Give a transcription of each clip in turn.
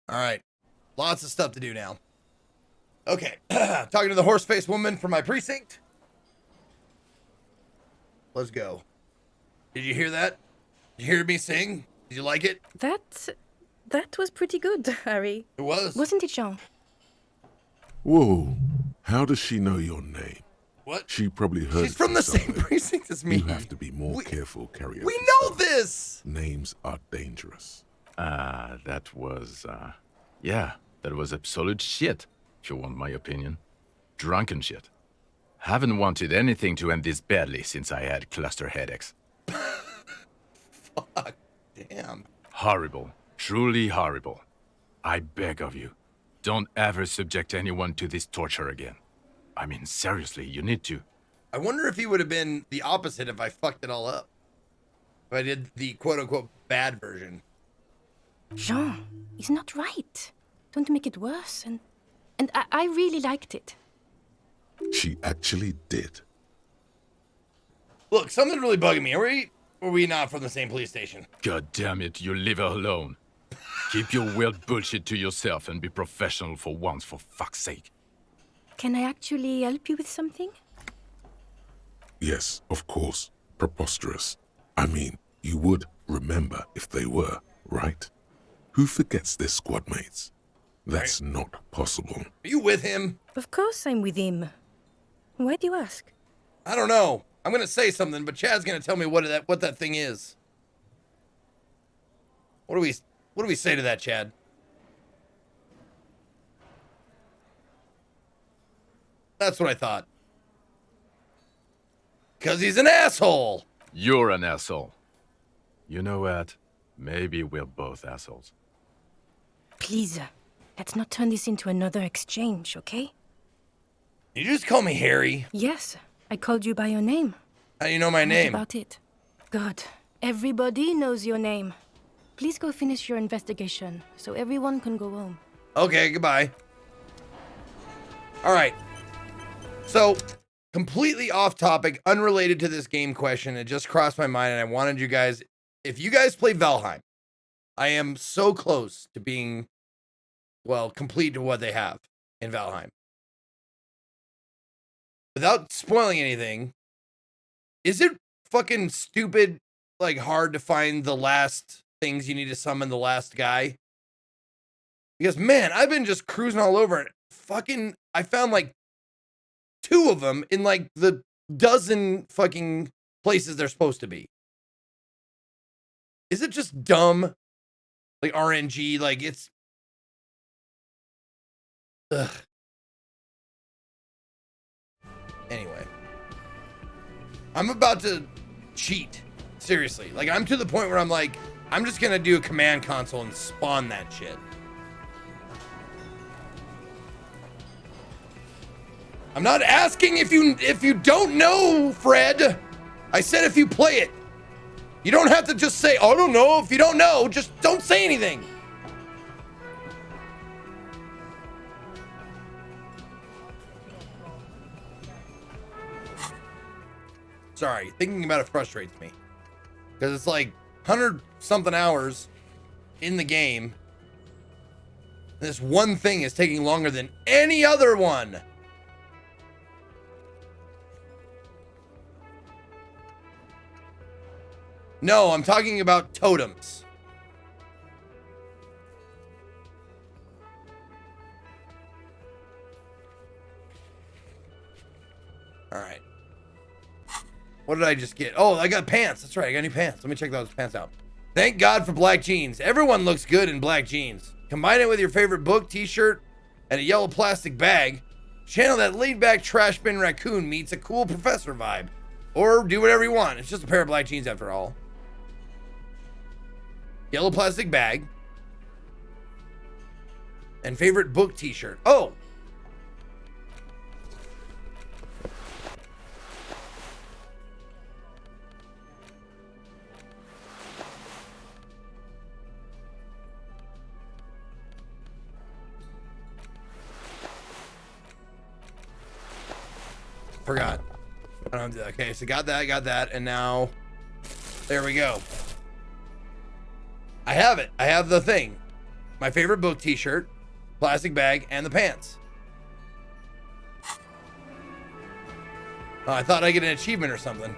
All right. Lots of stuff to do now. Okay. Talking to the horse-faced woman from my precinct. Let's go. Did you hear that? Did you hear me sing? Did you like it? That was pretty good, Harry. It was. Wasn't it, Jean? Whoa. How does she know your name? What? She probably heard She's from the same somewhere. precinct as me. You have to be more careful, karaoke. We know star. this! Names are dangerous. That was, that was absolute shit, if you want my opinion. Drunken shit. Haven't wanted anything to end this badly since I had cluster headaches. Fuck. Damn. Horrible. Truly horrible. I beg of you, don't ever subject anyone to this torture again. I mean, seriously, you need to. I wonder if he would have been the opposite if I fucked it all up. If I did the quote-unquote bad version. Jean, he's not right. Don't make it worse. And I really liked it. She actually did. Look, something's really bugging me. Are we not from the same police station? God damn it, you leave her alone. Keep your weird bullshit to yourself and be professional for once, for fuck's sake. Can I actually help you with something? Yes, of course. Preposterous. I mean, you would remember if they were, right? Who forgets their squad mates? That's not possible. Are you with him? Of course I'm with him. Why do you ask? I don't know. I'm gonna say something, but Chad's gonna tell me what that thing is. What do we say to that, Chad? That's what I thought. 'Cause he's an asshole. You're an asshole. You know what? Maybe we're both assholes. Please, let's not turn this into another exchange, okay? You just call me Harry. Yes, I called you by your name. How do you know my name? What about it? Good. Everybody knows your name. Please go finish your investigation so everyone can go home. Okay, goodbye. All right. So, completely off topic, unrelated to this game question. It just crossed my mind, and I wanted you guys, if you guys play Valheim, I am so close to being, well, complete to what they have in Valheim. Without spoiling anything, is it fucking stupid, like, hard to find the last things you need to summon the last guy? Because, man, I've been just cruising all over it. Fucking, I found, like, 2 of them in, like, the dozen fucking places they're supposed to be. Is it just dumb? Like, RNG, like, it's... Ugh. Anyway. I'm about to cheat. Seriously. Like, I'm to the point where I'm like, I'm just gonna do a command console and spawn that shit. I'm not asking if you don't know, Fred. I said if you play it. You don't have to just say, oh, I don't know. If you don't know, just don't say anything. Sorry, thinking about it frustrates me. Because it's like 100-something hours in the game. This one thing is taking longer than any other one. No, I'm talking about totems. All right. What did I just get? Oh, I got pants. That's right. I got new pants. Let me check those pants out. Thank God for black jeans. Everyone looks good in black jeans. Combine it with your favorite book, t-shirt, and a yellow plastic bag. Channel that laid-back trash bin raccoon meets a cool professor vibe. Or do whatever you want. It's just a pair of black jeans after all. Yellow plastic bag. And favorite book t-shirt. Oh! Forgot. I don't do that. Okay, so got that, and now there we go. I have it. I have the thing. my favorite book t-shirt, plastic bag, and the pants. Oh, I thought I'd get an achievement or something.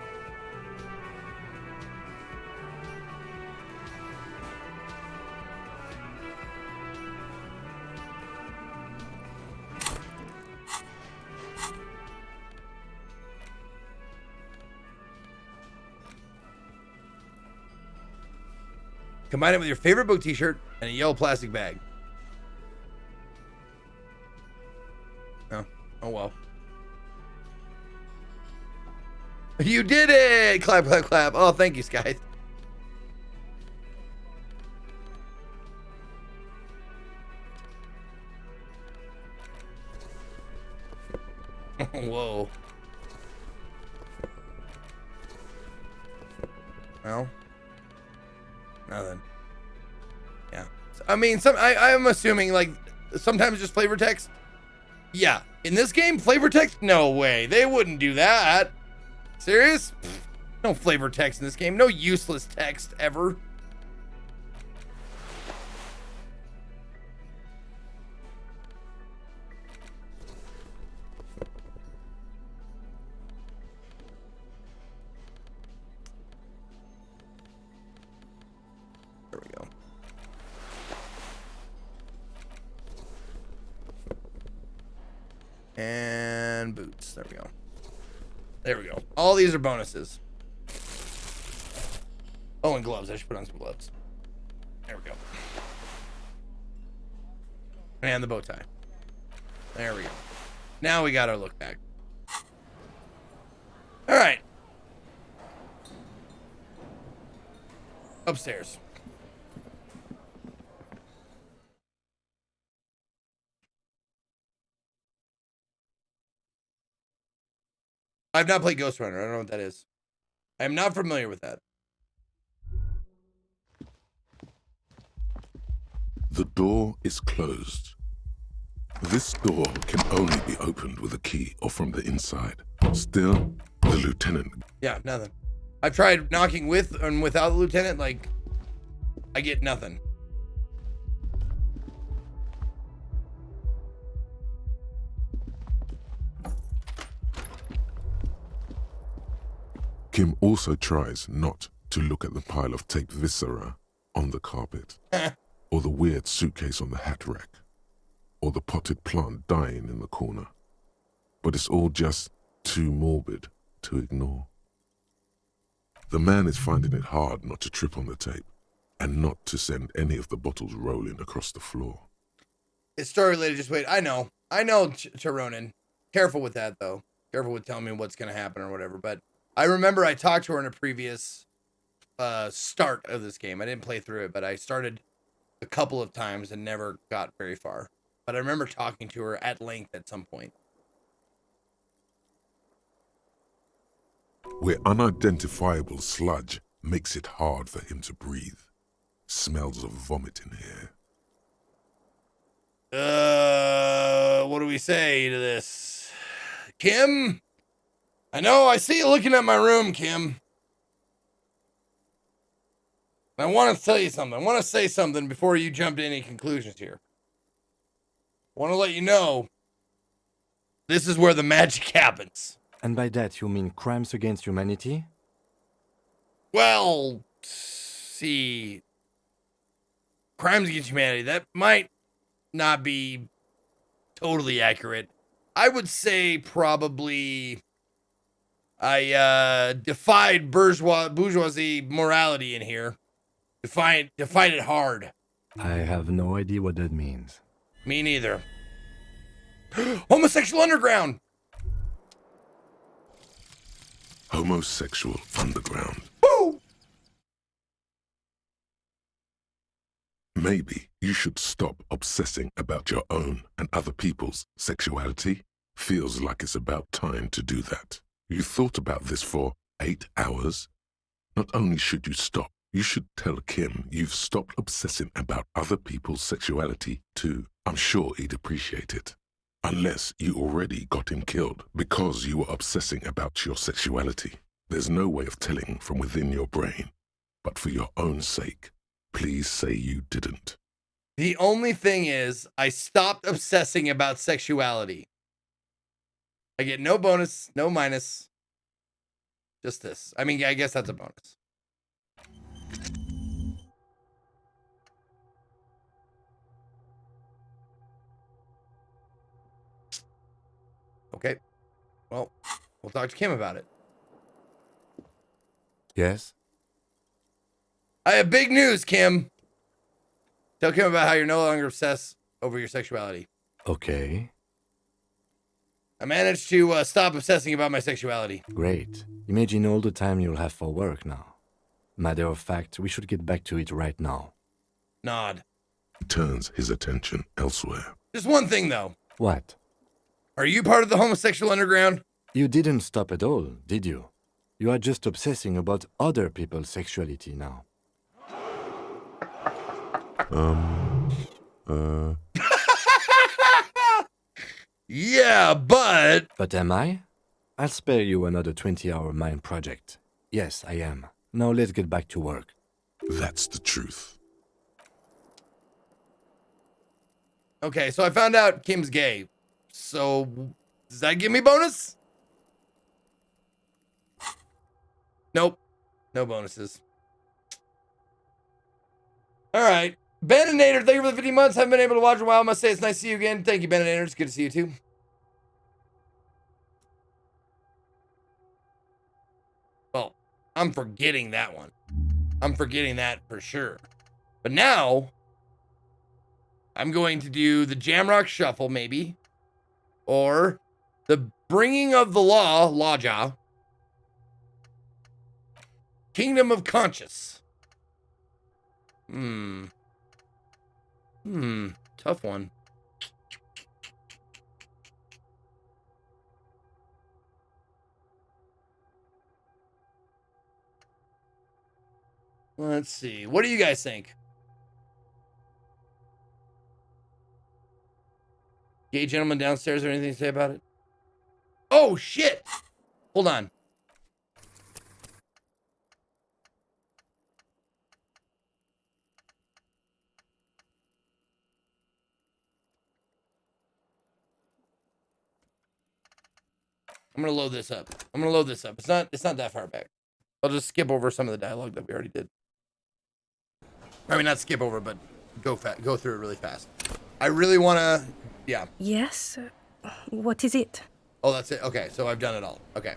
Combine it with your favorite book t-shirt and a yellow plastic bag. Oh, oh well. You did it! Clap, clap, clap. Oh, thank you, Sky. Whoa. Well, nothing. Yeah. I mean, I'm assuming, like, sometimes just flavor text. Yeah. In this game, flavor text? No way. They wouldn't do that. Serious? Pfft, no flavor text in this game. No useless text ever. There we go. And boots. There we go. There we go. All these are bonuses. Oh, and gloves. I should put on some gloves. There we go. And the bow tie. There we go. Now we got our look back. All right. Upstairs. I've not played Ghost Runner. I don't know what that is. I am not familiar with that. The door is closed. This door can only be opened with a key or from the inside. Still, the lieutenant... Yeah, nothing. I've tried knocking with and without the lieutenant, like, I get nothing. Kim also tries not to look at the pile of taped viscera on the carpet, or the weird suitcase on the hat rack, or the potted plant dying in the corner. But it's all just too morbid to ignore. The man is finding it hard not to trip on the tape, and not to send any of the bottles rolling across the floor. It's story-related, just wait. I know, Taronin. Careful with that, though. Careful with telling me what's going to happen or whatever, but I remember I talked to her in a previous start of this game. I didn't play through it, but I started a couple of times and never got very far. But I remember talking to her at length at some point. Where unidentifiable sludge makes it hard for him to breathe. Smells of vomit in here. What do we say to this? Kim? I know, I see you looking at my room, Kim. I want to tell you something. I want to say something before you jump to any conclusions here. I want to let you know, this is where the magic happens. And by that, you mean crimes against humanity? Well, see, crimes against humanity, that might not be totally accurate. I would say probably I defied bourgeoisie morality in here. Defied it hard. I have no idea what that means. Me neither. Homosexual underground. Homosexual underground. Woo! Maybe you should stop obsessing about your own and other people's sexuality. Feels like it's about time to do that. You thought about this for 8 hours? Not only should you stop, you should tell Kim you've stopped obsessing about other people's sexuality too. I'm sure he'd appreciate it. Unless you already got him killed because you were obsessing about your sexuality. There's no way of telling from within your brain. But for your own sake, please say you didn't. The only thing is, I stopped obsessing about sexuality. I get no bonus, no minus. Just this. I mean, I guess that's a bonus. Okay. Well, we'll talk to Kim about it. Yes? I have big news, Kim. Tell Kim about how you're no longer obsessed over your sexuality. Okay. I managed to stop obsessing about my sexuality. Great. Imagine all the time you'll have for work now. Matter of fact, we should get back to it right now. Nod. Turns his attention elsewhere. Just one thing, though. What? Are you part of the homosexual underground? You didn't stop at all, did you? You are just obsessing about other people's sexuality now. Yeah, but... But am I? I'll spare you another 20-hour mine project. Yes, I am. Now let's get back to work. That's the truth. Okay, so I found out Kim's gay. So, does that give me bonus? Nope. No bonuses. Alright. Bananator, thank you for the 50 months. Haven't been able to watch in a while. Must say it's nice to see you again. Thank you, Bananator. It's good to see you too. Well, I'm forgetting that one. I'm forgetting that for sure. But now, I'm going to do the Jamrock Shuffle, maybe. Or the Bringing of the Law, Lawja. Kingdom of Conscious. Tough one. Let's see. What do you guys think? Gay gentleman downstairs or anything to say about it? Oh, shit! Hold on. I'm gonna load this up. It's not that far back. I'll just skip over some of the dialogue that we already did. I mean, not skip over, but go through it really fast. I really wanna, yeah. Yes? What is it? Oh, that's it. Okay, so I've done it all. Okay.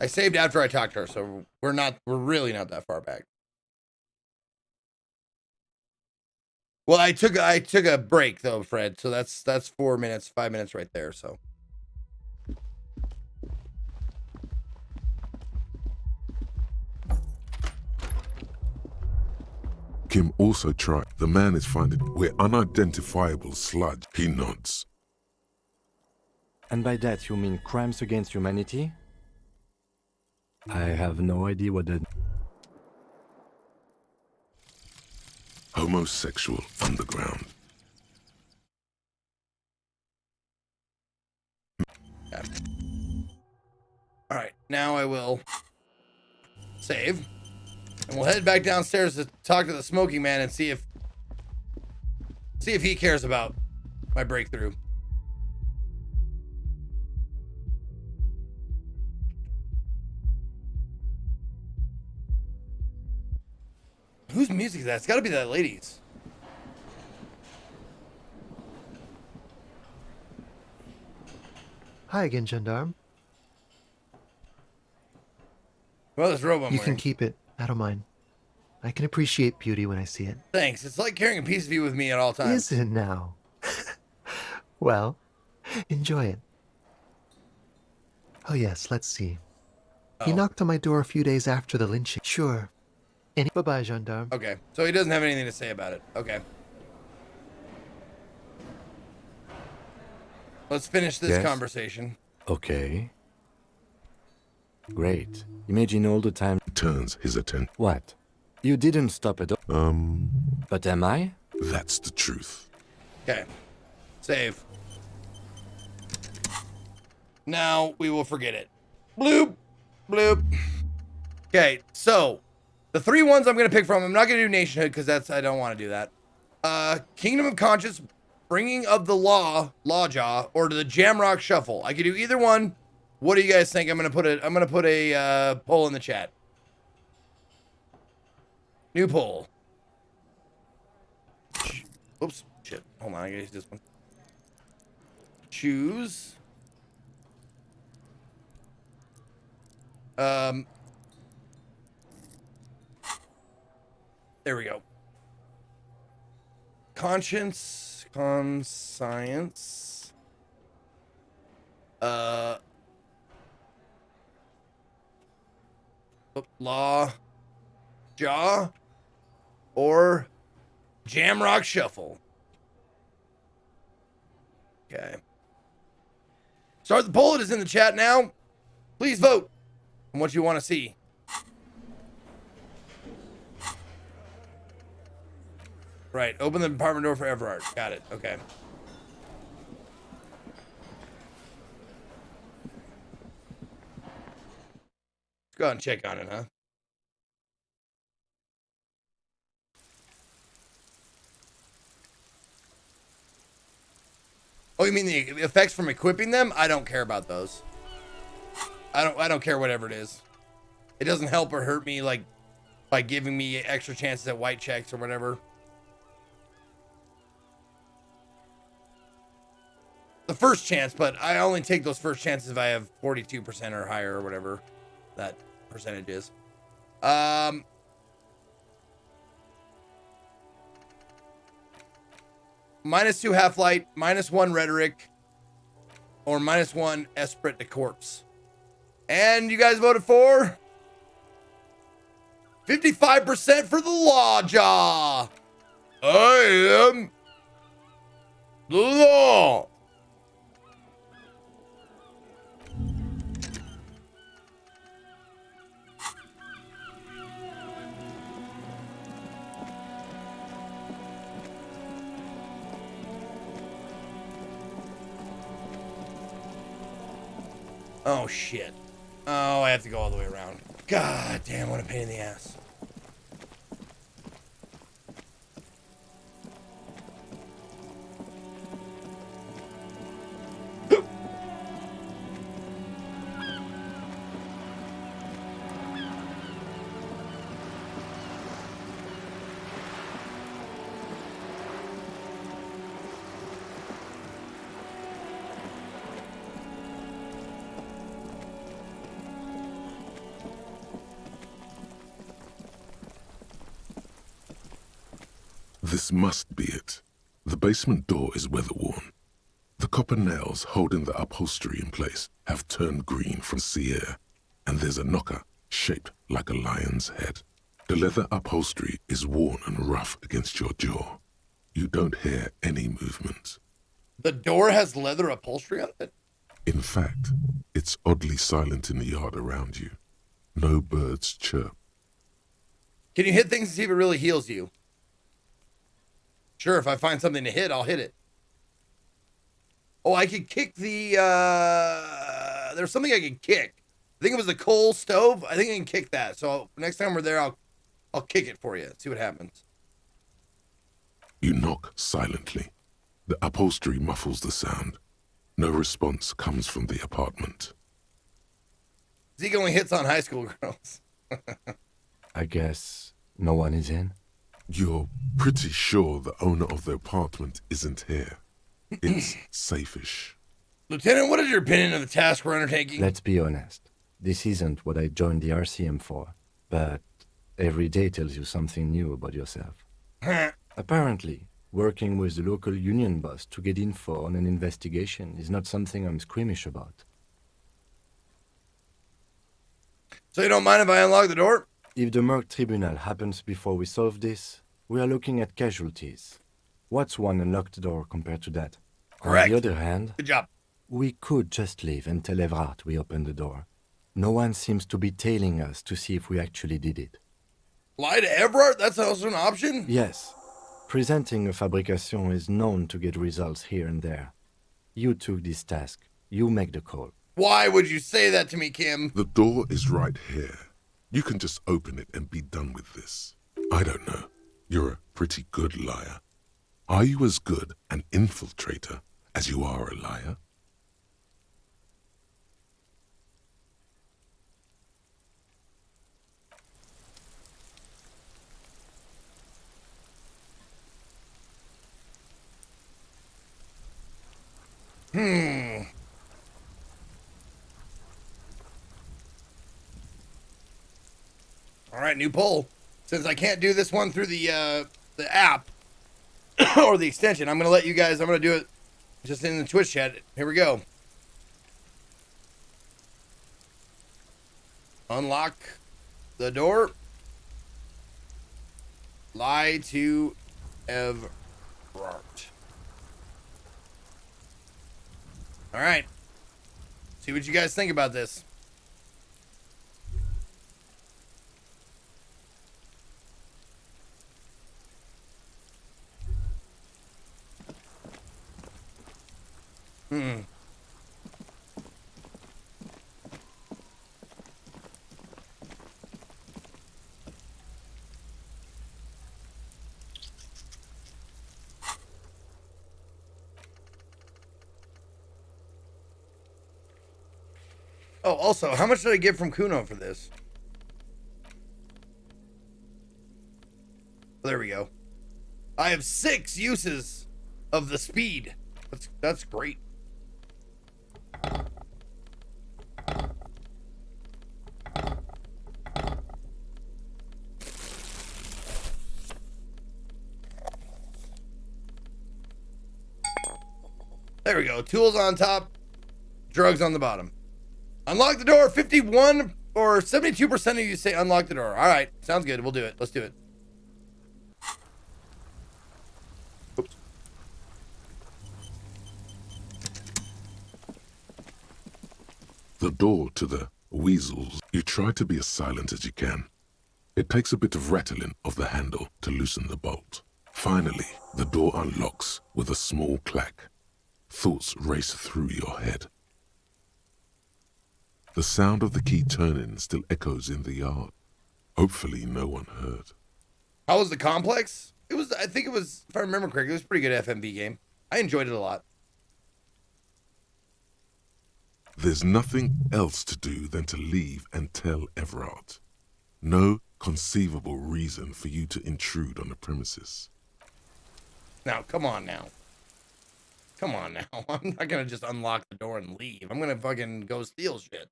I saved after I talked to her, so we're really not that far back. Well, I took a break though, Fred. So that's 4 minutes, 5 minutes right there. So. Kim also tried. The man is finding we're unidentifiable sludge. He nods. And by that you mean crimes against humanity? I have no idea what that... Homosexual underground. Okay. All right, now I will save, and we'll head back downstairs to talk to the smoking man and see if he cares about my breakthrough. Whose music is that? It's got to be that lady's. Hi again, Gendarme. Well, this robe I'm You wearing. can keep it. I don't mind. I can appreciate beauty when I see it. Thanks. It's like carrying a piece of you with me at all times. Is it now? Well, enjoy it. Oh yes, let's see. He knocked on my door a few days after the lynching. Sure. Bye-bye, Gendarme. Okay, so he doesn't have anything to say about it. Okay. Let's finish this Yes? conversation. Okay. Great. Imagine all the time... Turns his attention. What? You didn't stop at all. But am I? That's the truth. Okay. Save. Now we will forget it. Bloop. Bloop. Okay, so The 3 ones I'm gonna pick from. I'm not gonna do nationhood because I don't want to do that. Kingdom of Conscience, Bringing of the Law, Lawjaw, or the Jamrock Shuffle. I could do either one. What do you guys think? I'm gonna put a poll in the chat. New poll. Oops, shit. Hold on, I gotta use this one. Choose. There we go. Conscience, conscience. Law, Jaw, or Jamrock Shuffle. Okay. Start the poll. It is in the chat now. Please vote on what you want to see. Right. Open the apartment door for Everard. Got it. Okay. Let's go ahead and check on it, huh? Oh, you mean the effects from equipping them? I don't care about those. I don't care whatever it is. It doesn't help or hurt me like by giving me extra chances at white checks or whatever. The first chance, but I only take those first chances if I have 42% or higher or whatever that percentage is. -2 Half-Light, -1 Rhetoric, or -1 Esprit de Corpse. And you guys voted for 55% for the Lawjaw. I am the law. Oh, shit. Oh, I have to go all the way around. God damn, what a pain in the ass. This must be it. The basement door is weather-worn. The copper nails holding the upholstery in place have turned green from sea air, and there's a knocker shaped like a lion's head. The leather upholstery is worn and rough against your jaw. You don't hear any movement. The door has leather upholstery on it? In fact, it's oddly silent in the yard around you. No birds chirp. Can you hit things to see if it really heals you? Sure, if I find something to hit, I'll hit it. Oh, I could kick the, there's something I could kick. I think it was the coal stove. I think I can kick that. So next time we're there, I'll kick it for you. See what happens. You knock silently. The upholstery muffles the sound. No response comes from the apartment. Zeke only hits on high school girls. I guess no one is in? You're pretty sure the owner of the apartment isn't here. It's safe-ish. Lieutenant, what is your opinion of the task we're undertaking? Let's be honest. This isn't what I joined the RCM for, but every day tells you something new about yourself. Apparently, working with the local union boss to get info on an investigation is not something I'm squeamish about. So you don't mind if I unlock the door? If the Merc Tribunal happens before we solve this, we are looking at casualties. What's one unlocked door compared to that? Correct. On the other hand, Good job. we could just leave and tell Evrard we opened the door. No one seems to be tailing us to see if we actually did it. Lie to Everard? That's also an option? Yes. Presenting a fabrication is known to get results here and there. You took this task. You make the call. Why would you say that to me, Kim? The door is right here. You can just open it and be done with this. I don't know. You're a pretty good liar. Are you as good an infiltrator as you are a liar? All right, new poll. Since I can't do this one through the app or the extension, I'm gonna let you guys. I'm gonna do it just in the Twitch chat. Here we go. Unlock the door. Lie to Everard. All right. See what you guys think about this. Oh, also, how much did I get from Kuno for this? There we go. I have 6 uses of the speed. That's great. There we go. Tools on top, drugs on the bottom. Unlock the door. 51 or 72% of you say unlock the door. All right. Sounds good. We'll do it. Let's do it. Oops. The door to the weasels. You try to be as silent as you can. It takes a bit of rattling of the handle to loosen the bolt. Finally, the door unlocks with a small clack. Thoughts race through your head. The sound of the key turning still echoes in the yard. Hopefully no one heard. How was the complex? It was, I think it was, if I remember correctly, it was a pretty good FMV game. I enjoyed it a lot. There's nothing else to do than to leave and tell Everard. No conceivable reason for you to intrude on the premises. Now, come on now. Come on now. I'm not going to just unlock the door and leave. I'm going to fucking go steal shit.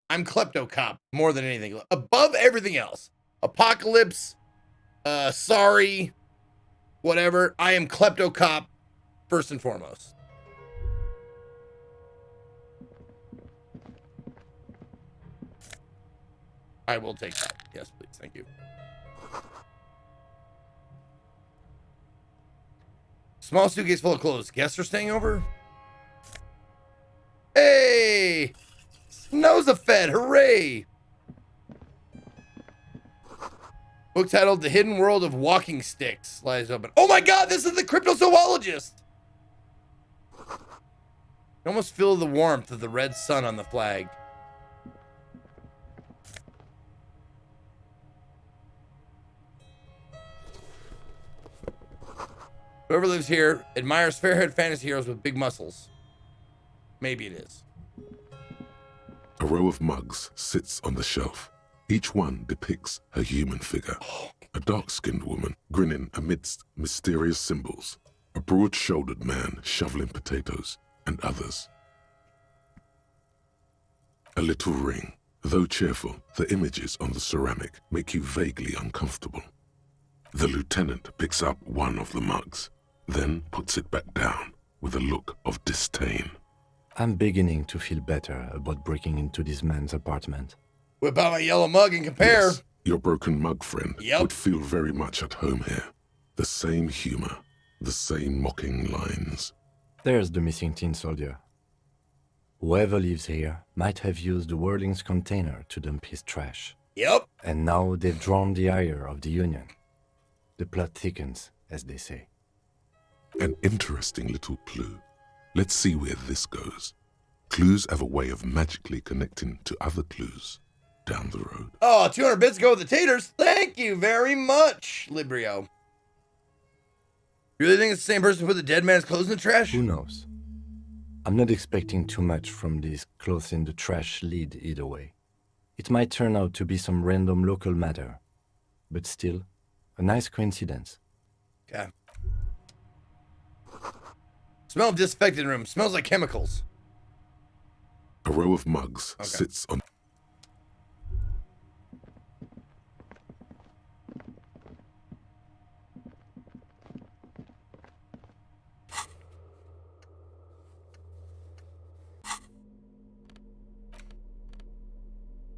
I'm klepto cop more than anything. Above everything else. Apocalypse, sorry, whatever. I am klepto cop first and foremost. I will take that. Yes, please. Thank you. Small suitcase full of clothes. Guests are staying over? Hey! Snow's a fed. Hooray! Book titled The Hidden World of Walking Sticks lies open. Oh my god, this is the cryptozoologist! You almost feel the warmth of the red sun on the flag. Whoever lives here admires fair-haired fantasy heroes with big muscles. Maybe it is. A row of mugs sits on the shelf. Each one depicts a human figure. A dark-skinned woman grinning amidst mysterious symbols. A broad-shouldered man shoveling potatoes, and others. A little ring. Though cheerful, the images on the ceramic make you vaguely uncomfortable. The lieutenant picks up one of the mugs, then puts it back down with a look of disdain. I'm beginning to feel better about breaking into this man's apartment. Whip out my yellow mug and compare. Yes, your broken mug friend Yep. would feel very much at home here. The same humor, the same mocking lines. There's the missing tin soldier. Whoever lives here might have used the Whirling's container to dump his trash. Yep. And now they've drawn the ire of the Union. The plot thickens, as they say. An interesting little clue. Let's see where this goes. Clues have a way of magically connecting to other clues. down the road. Oh, 200 bits go with the taters. Thank you very much, Librio. You really think it's the same person who put the dead man's clothes in the trash? Who knows? I'm not expecting too much from this clothes in the trash lead either way. It might turn out to be some random local matter, but still, a nice coincidence. Okay. Smell of disinfected room. Smells like chemicals. A row of mugs Okay. sits on.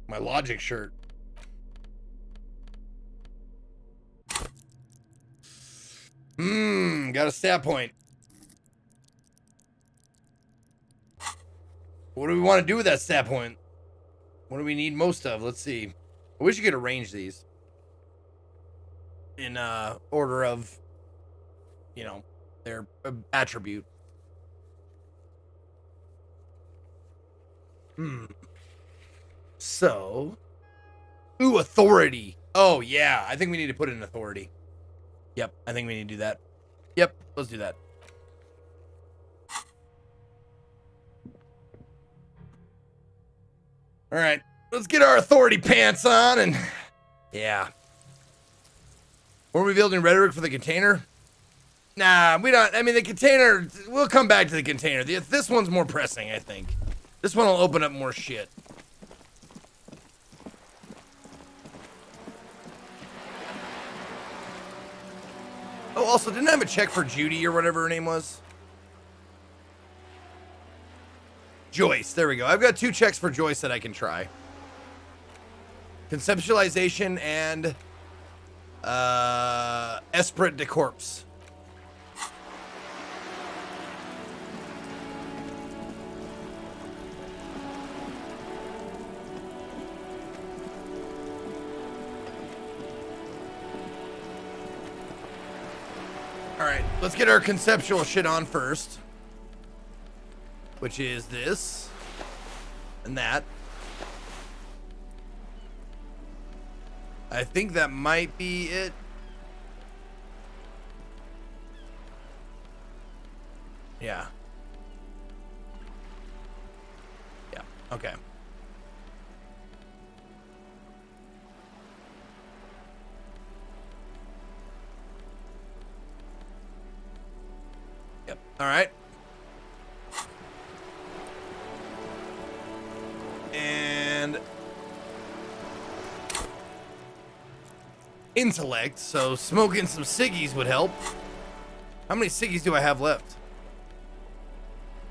My Logic shirt. Got a stat point. What do we want to do with that stat point? What do we need most of? Let's see. I wish you could arrange these in order of, you know, their attribute. So, ooh, authority. Oh yeah, I think we need to put in authority. Yep, I think we need to do that. Yep, let's do that. All right, let's get our authority pants on and yeah. Were we building rhetoric for the container? Nah, we don't. I mean, the container, we'll come back to the container. This one's more pressing, I think. This one will open up more shit. Oh, also, didn't I have a check for Judy or whatever her name was? Joyce, there we go. I've got 2 checks for Joyce that I can try. Conceptualization and Esprit de Corpse. Alright, let's get our conceptual shit on first. Which is this. And that. I think that might be it. Yeah. Yeah, okay. Yep, alright. And intellect, so smoking some ciggies would help. How many ciggies do I have left?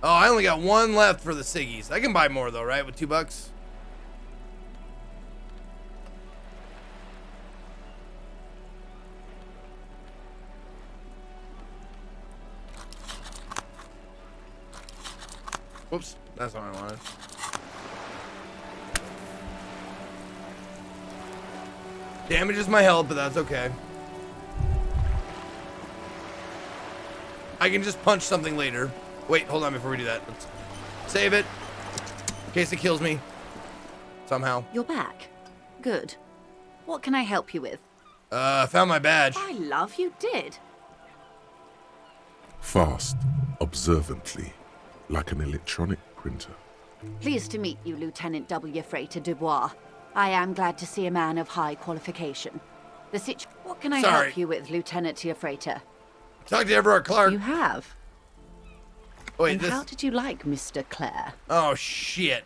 Oh, I only got 1 left for the ciggies. I can buy more though, right? With $2. Whoops, that's not what I wanted. Damages my health, but that's okay. I can just punch something later. Wait, hold on before we do that. Let's save it. In case it kills me. Somehow. You're back. Good. What can I help you with? I found my badge. I love you did. Fast, observantly, like an electronic printer. Pleased to meet you, Lieutenant W. Freighter Dubois. I am glad to see a man of high qualification. What can I help you with, Lieutenant Freighter? Talk to Everard Clark. You have. Wait, and how did you like Mr. Clare? Oh, shit.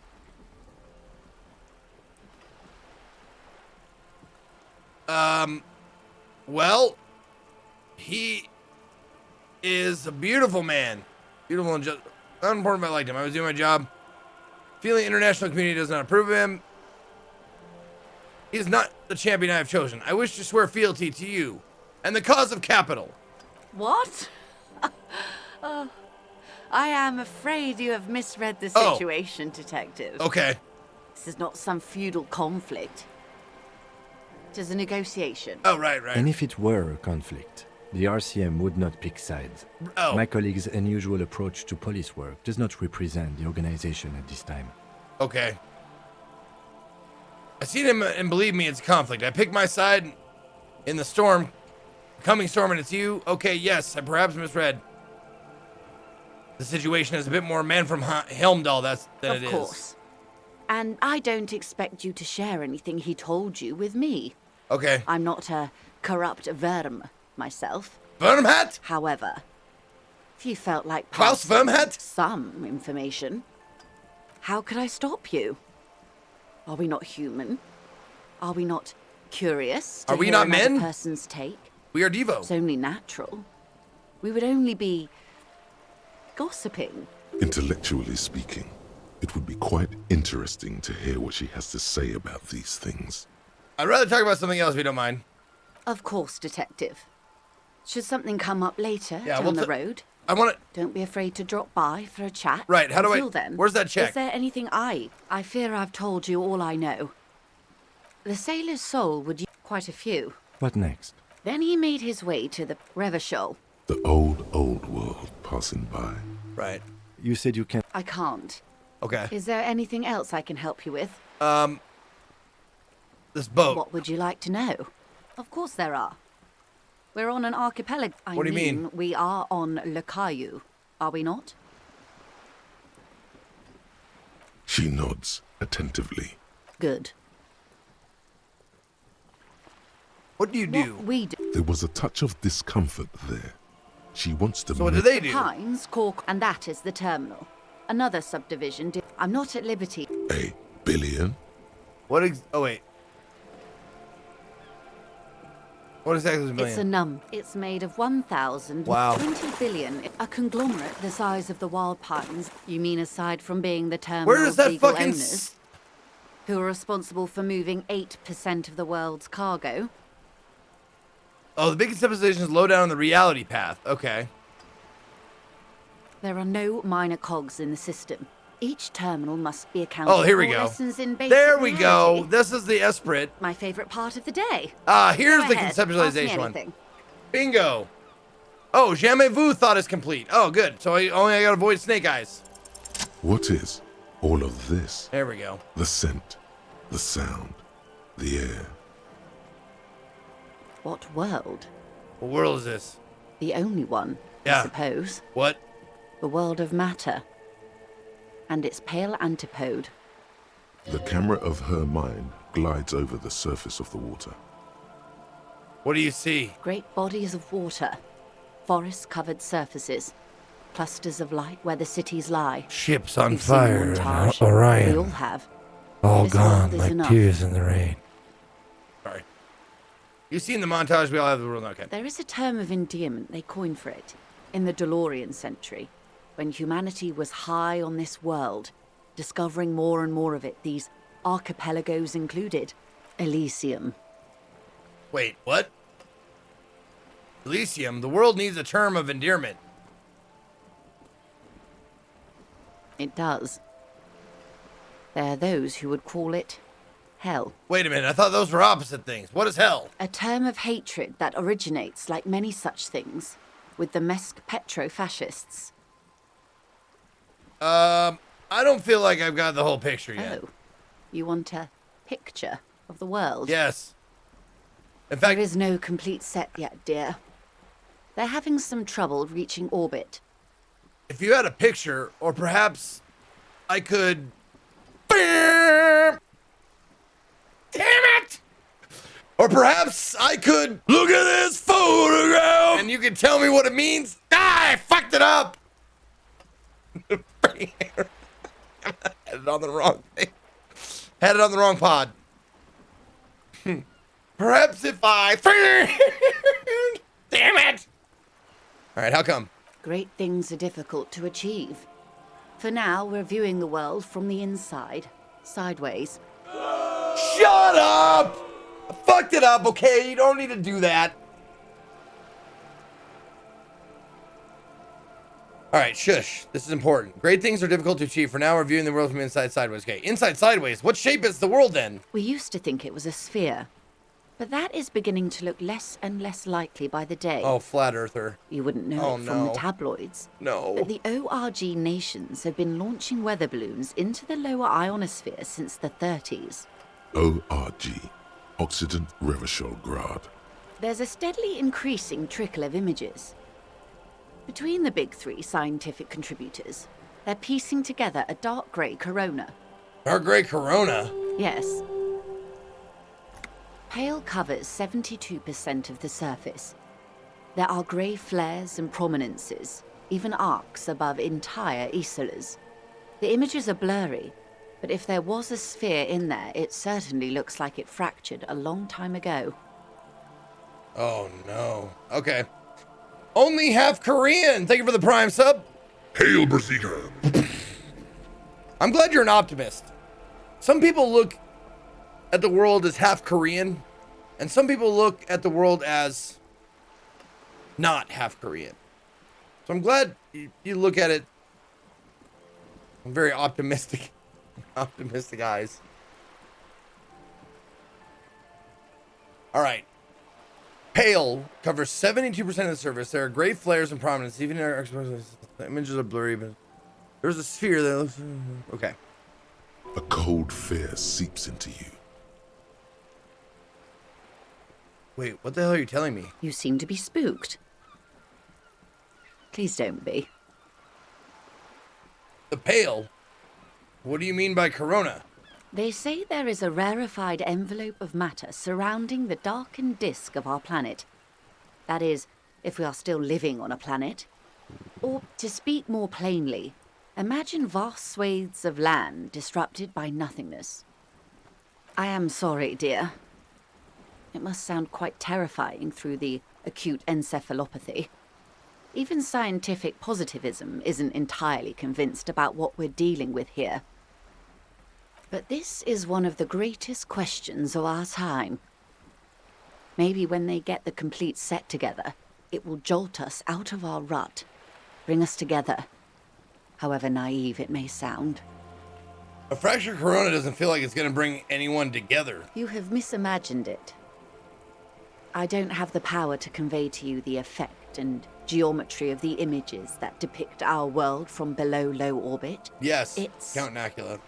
Well, he is a beautiful man. Beautiful and just unimportant, but I liked him. I was doing my job. Feeling the international community does not approve of him. He is not the champion I have chosen. I wish to swear fealty to you and the cause of capital. What? I am afraid you have misread the situation, Detective. Okay. This is not some feudal conflict. It is a negotiation. Oh, right, right. And if it were a conflict, the RCM would not pick sides. Oh. My colleague's unusual approach to police work does not represent the organization at this time. Okay. I seen him, and believe me, it's conflict. I picked my side in the storm, coming storm, and it's you. Okay, yes, I perhaps misread the situation as a bit more man from Helmdall than it is. Of course. And I don't expect you to share anything he told you with me. Okay. I'm not a corrupt Worm myself. Wormhat? However, if you felt like Klaus passing Wormhat? some information, how could I stop you? Are we not human? Are we not curious to Are we hear not another men? person's take? We are Devo. It's only natural. We would only be gossiping. Intellectually speaking, it would be quite interesting to hear what she has to say about these things. I'd rather talk about something else if you don't mind. Of course, Detective. Should something come up later Yeah, down the road, I want to... don't be afraid to drop by for a chat. Right, how do Until I... then, Where's that check? Is there anything I fear I've told you all I know. The sailor's soul would use quite a few. What next? Then he made his way to the Revachol. The old world passing by. Right. You said you can... I can't. Okay. Is there anything else I can help you with? This boat. What would you like to know? Of course there are. We're on an archipelago. What do you mean? We are on Le Caillou, are we not? She nods attentively. Good. What do you do? What we do. There was a touch of discomfort there. She wants to So what do make they do? Pines, Cork, and that is the terminal. Another subdivision. I'm not at liberty. a billion. Oh, wait. What exactly is a billion? It's a It's made of 1,000 Wow. 20 billion. A conglomerate the size of the Wild Pines. You mean aside from being the terminal Where does that legal fucking... owners, who are responsible for moving 8% of the world's cargo? Oh, the biggest supposition is low down on the reality path. Okay. There are no minor cogs in the system. Each terminal must be accounted Oh, here we for. go. Lessons in basic There we go. reality. This is the Esprit. My favorite part of the day. Here's Go the ahead. Ask me conceptualization one. anything. Bingo. Oh, jamais vu thought is complete. Oh, good. So I gotta avoid snake eyes. What is all of this? There we go. The scent, the sound, the air. What world? What world is this? The only one, Yeah. I suppose. What? The world of matter. And its pale antipode. The camera of her mind glides over the surface of the water. What do you see? Great bodies of water. Forest-covered surfaces. Clusters of light where the cities lie. Ships on You've seen the fire in montage. We Orion. all have. All This gone world is like enough. tears in the rain. Sorry. You've seen the montage, we all have the world. Okay. There is a term of endearment they coined for it in the DeLorean century, when humanity was high on this world, discovering more and more of it, these archipelagos included. Elysium. Wait, what? Elysium, the world needs a term of endearment. It does. There are those who would call it hell. Wait a minute, I thought those were opposite things. What is hell? A term of hatred that originates, like many such things, with the Mesk petro-fascists. I don't feel like I've got the whole picture yet. Oh, you want a picture of the world? Yes. In There fact, is no complete set yet, dear. They're having some trouble reaching orbit. if you had a picture, or perhaps I could... Damn it! Or perhaps I could... Look at this photograph! And you can tell me what it means? Ah, I fucked it up! Had it on the wrong thing. Had it on the wrong pod. Perhaps if I... Damn it! Alright, how come? Great things are difficult to achieve. For now, we're viewing the world from the inside, sideways. Shut up! I fucked it up, okay? You don't need to do that. Alright, shush. This is important. Great things are difficult to achieve. For now, we're viewing the world from inside sideways. Okay, inside sideways. What shape is the world then? We used to think it was a sphere, but that is beginning to look less and less likely by the day. Oh, flat earther. You wouldn't know Oh, it from no. the tabloids. No. But the ORG nations have been launching weather balloons into the lower ionosphere since the 30s. ORG, Occident Revachol Grad. There's a steadily increasing trickle of images. Between the big three scientific contributors, they're piecing together a dark grey corona. Dark gray corona? Yes. Pale covers 72% of the surface. There are grey flares and prominences, even arcs above entire isolas. The images are blurry, but if there was a sphere in there, it certainly looks like it fractured a long time ago. Oh no. Okay. Only half Korean. Thank you for the Prime sub. Hail, Berserker! I'm glad you're an optimist. Some people look at the world as half Korean, and some people look at the world as not half Korean. So I'm glad you look at it. I'm very optimistic. Optimistic eyes. All right. Pale covers 72% of the surface. There are gray flares and prominence. Even the images are blurry, but there's a sphere that looks... Okay. A cold fear seeps into you. Wait, what the hell are you telling me? You seem to be spooked. Please don't be. The Pale? What do you mean by corona? They say there is a rarefied envelope of matter surrounding the darkened disk of our planet. That is, if we are still living on a planet. Or, to speak more plainly, imagine vast swathes of land disrupted by nothingness. I am sorry, dear. It must sound quite terrifying through the acute encephalopathy. Even scientific positivism isn't entirely convinced about what we're dealing with here. But this is one of the greatest questions of our time. Maybe when they get the complete set together, it will jolt us out of our rut, bring us together, however naive it may sound. A fractured corona doesn't feel like it's going to bring anyone together. You have misimagined it. I don't have the power to convey to you the effect and geometry of the images that depict our world from below low orbit. Yes, It's... Count Nacula.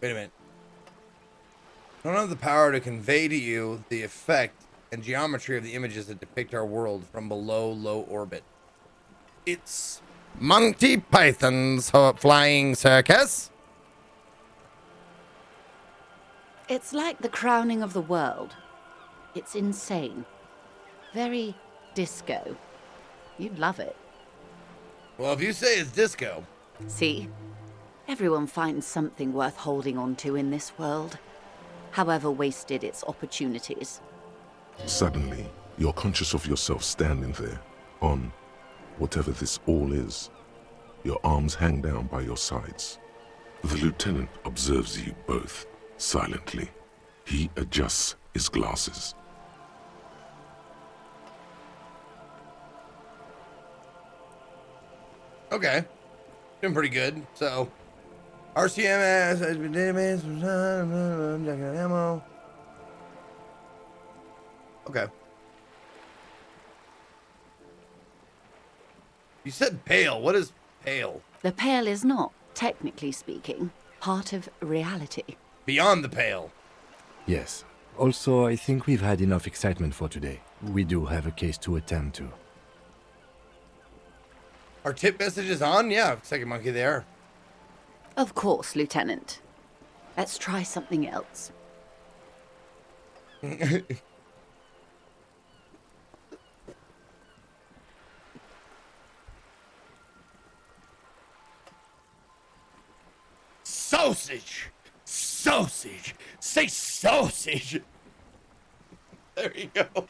Wait a minute. I don't have the power to convey to you the effect and geometry of the images that depict our world from below low orbit. It's Monty Python's Flying Circus. It's like the crowning of the world. It's insane. Very disco. You'd love it. Well, if you say it's disco. See? Everyone finds something worth holding on to in this world, however wasted its opportunities. Suddenly, you're conscious of yourself standing there, on whatever this all is. Your arms hang down by your sides. The lieutenant observes you both, silently. He adjusts his glasses. Okay. Doing pretty good, so... RCMS has been database ammo. Okay. You said pale. What is pale? The pale is not, technically speaking, part of reality. Beyond the pale. Yes. Also, I think we've had enough excitement for today. We do have a case to attend to. Our tip message is on? Yeah, second monkey there. Of course, Lieutenant. Let's try something else. Sausage! Sausage! Say sausage! There you go.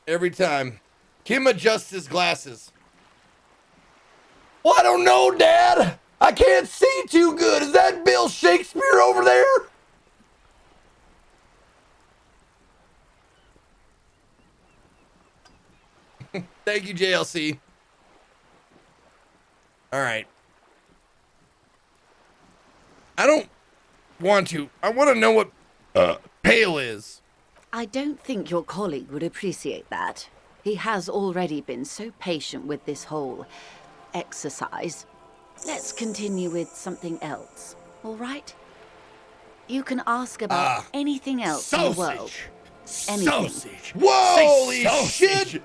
Every time. Kim adjusts his glasses. Well, I don't know, Dad. I can't see too good. Is that Bill Shakespeare over there? Thank you, JLC. All right. I don't want to. I want to know what pale is. I don't think your colleague would appreciate that. He has already been so patient with this whole exercise, let's continue with something else, all right? You can ask about anything else in the world. Anything. Sausage. Holy shit!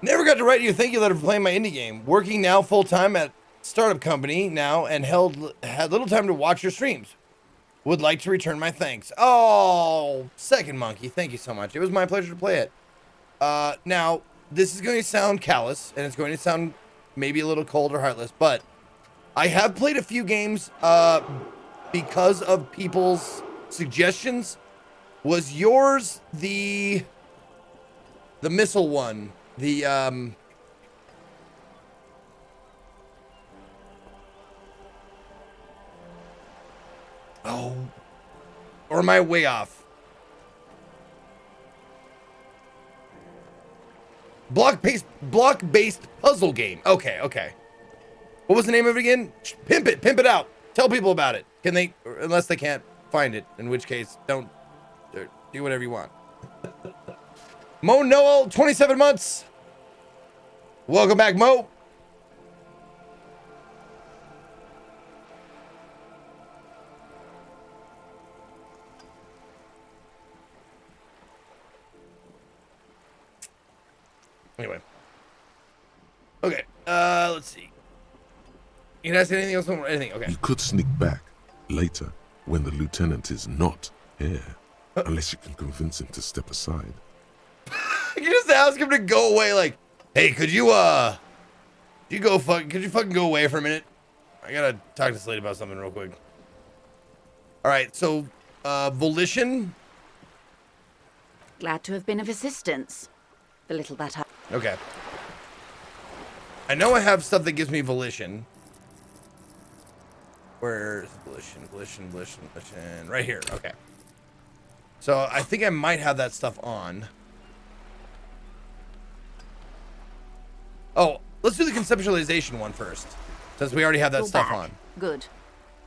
Never got to write you a thank you letter for playing my indie game. Working now full time at startup company now and had little time to watch your streams. Would like to return my thanks. Oh, Second Monkey, thank you so much. It was my pleasure to play it. Now, this is going to sound callous, and it's going to sound maybe a little cold or heartless, but I have played a few games because of people's suggestions. Was yours the missile one? The oh, or am I way off? Block-based puzzle game. Okay. What was the name of it again? Pimp it out. Tell people about it. Can they? Unless they can't find it, in which case, don't do whatever you want. Mo Noel, 27 months. Welcome back, Mo. Anyway. Okay, let's see. You can ask anything else? Anything, okay. You could sneak back later when the lieutenant is not here. Unless you can convince him to step aside. You just ask him to go away, like, hey, could you fucking go away for a minute? I gotta talk to Slade about something real quick. Alright, so, volition? Glad to have been of assistance. The little that I... Okay. I know I have stuff that gives me volition. Where's volition? Right here, okay. So, I think I might have that stuff on. Oh, let's do the conceptualization one first, since we already have that stuff on. Good.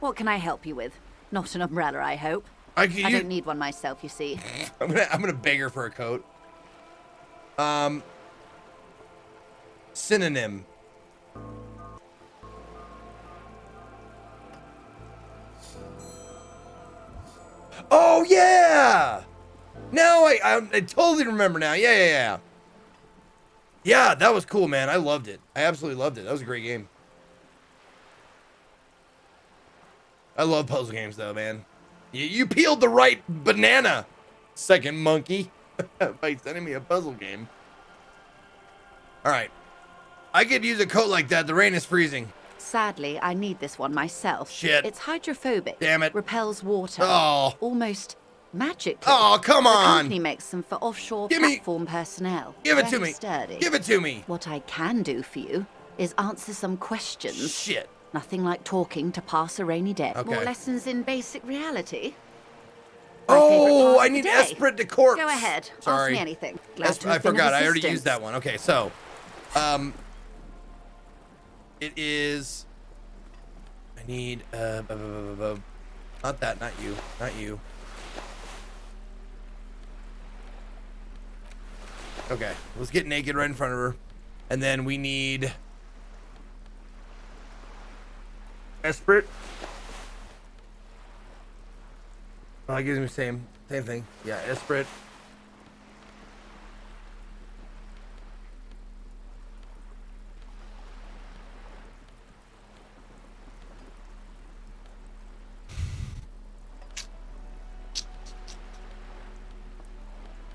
What can I help you with? Not an umbrella, I hope. I don't need one myself, you see. I'm gonna beg her for a coat. Synonym. Oh yeah! Now I totally remember now. Yeah. Yeah, that was cool, man. I loved it. I absolutely loved it. That was a great game. I love puzzle games, though, man. You peeled the right banana, Second Monkey, by sending me a puzzle game. All right. I could use a coat like that. The rain is freezing. Sadly, I need this one myself. Shit. It's hydrophobic. Damn it. Repels water. Oh. Almost magically. Oh, come on. The company makes them for offshore platform personnel. Give it to Very me. Sturdy. Give it to me. What I can do for you is answer some questions. Shit. Nothing like talking to pass a rainy day. Okay. More lessons in basic reality. Oh, I need Esprit de Corps. Go ahead. Sorry. Ask me anything. Glad to have I been of forgot. I already assistance. used that one. Okay, so, it is. I need not that. Not you. Not you. Okay, let's get naked right in front of her, and then we need Esprit. Oh, it gives me same thing. Yeah, Esprit.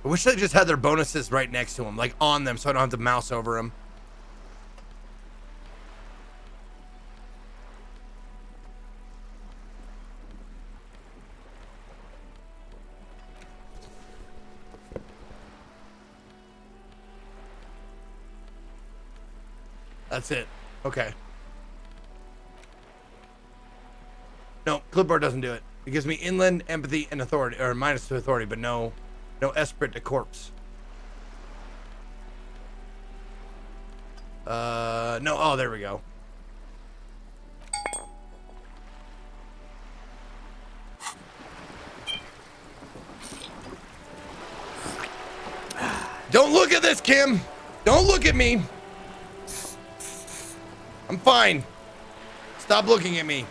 I wish they just had their bonuses right next to them, like on them, so I don't have to mouse over them. That's it. Okay. No, clipboard doesn't do it. It gives me inland, empathy, and authority, or -2 authority, but no Esprit de Corpse. No. Oh, there we go. Don't look at this, Kim. Don't look at me. I'm fine. Stop looking at me.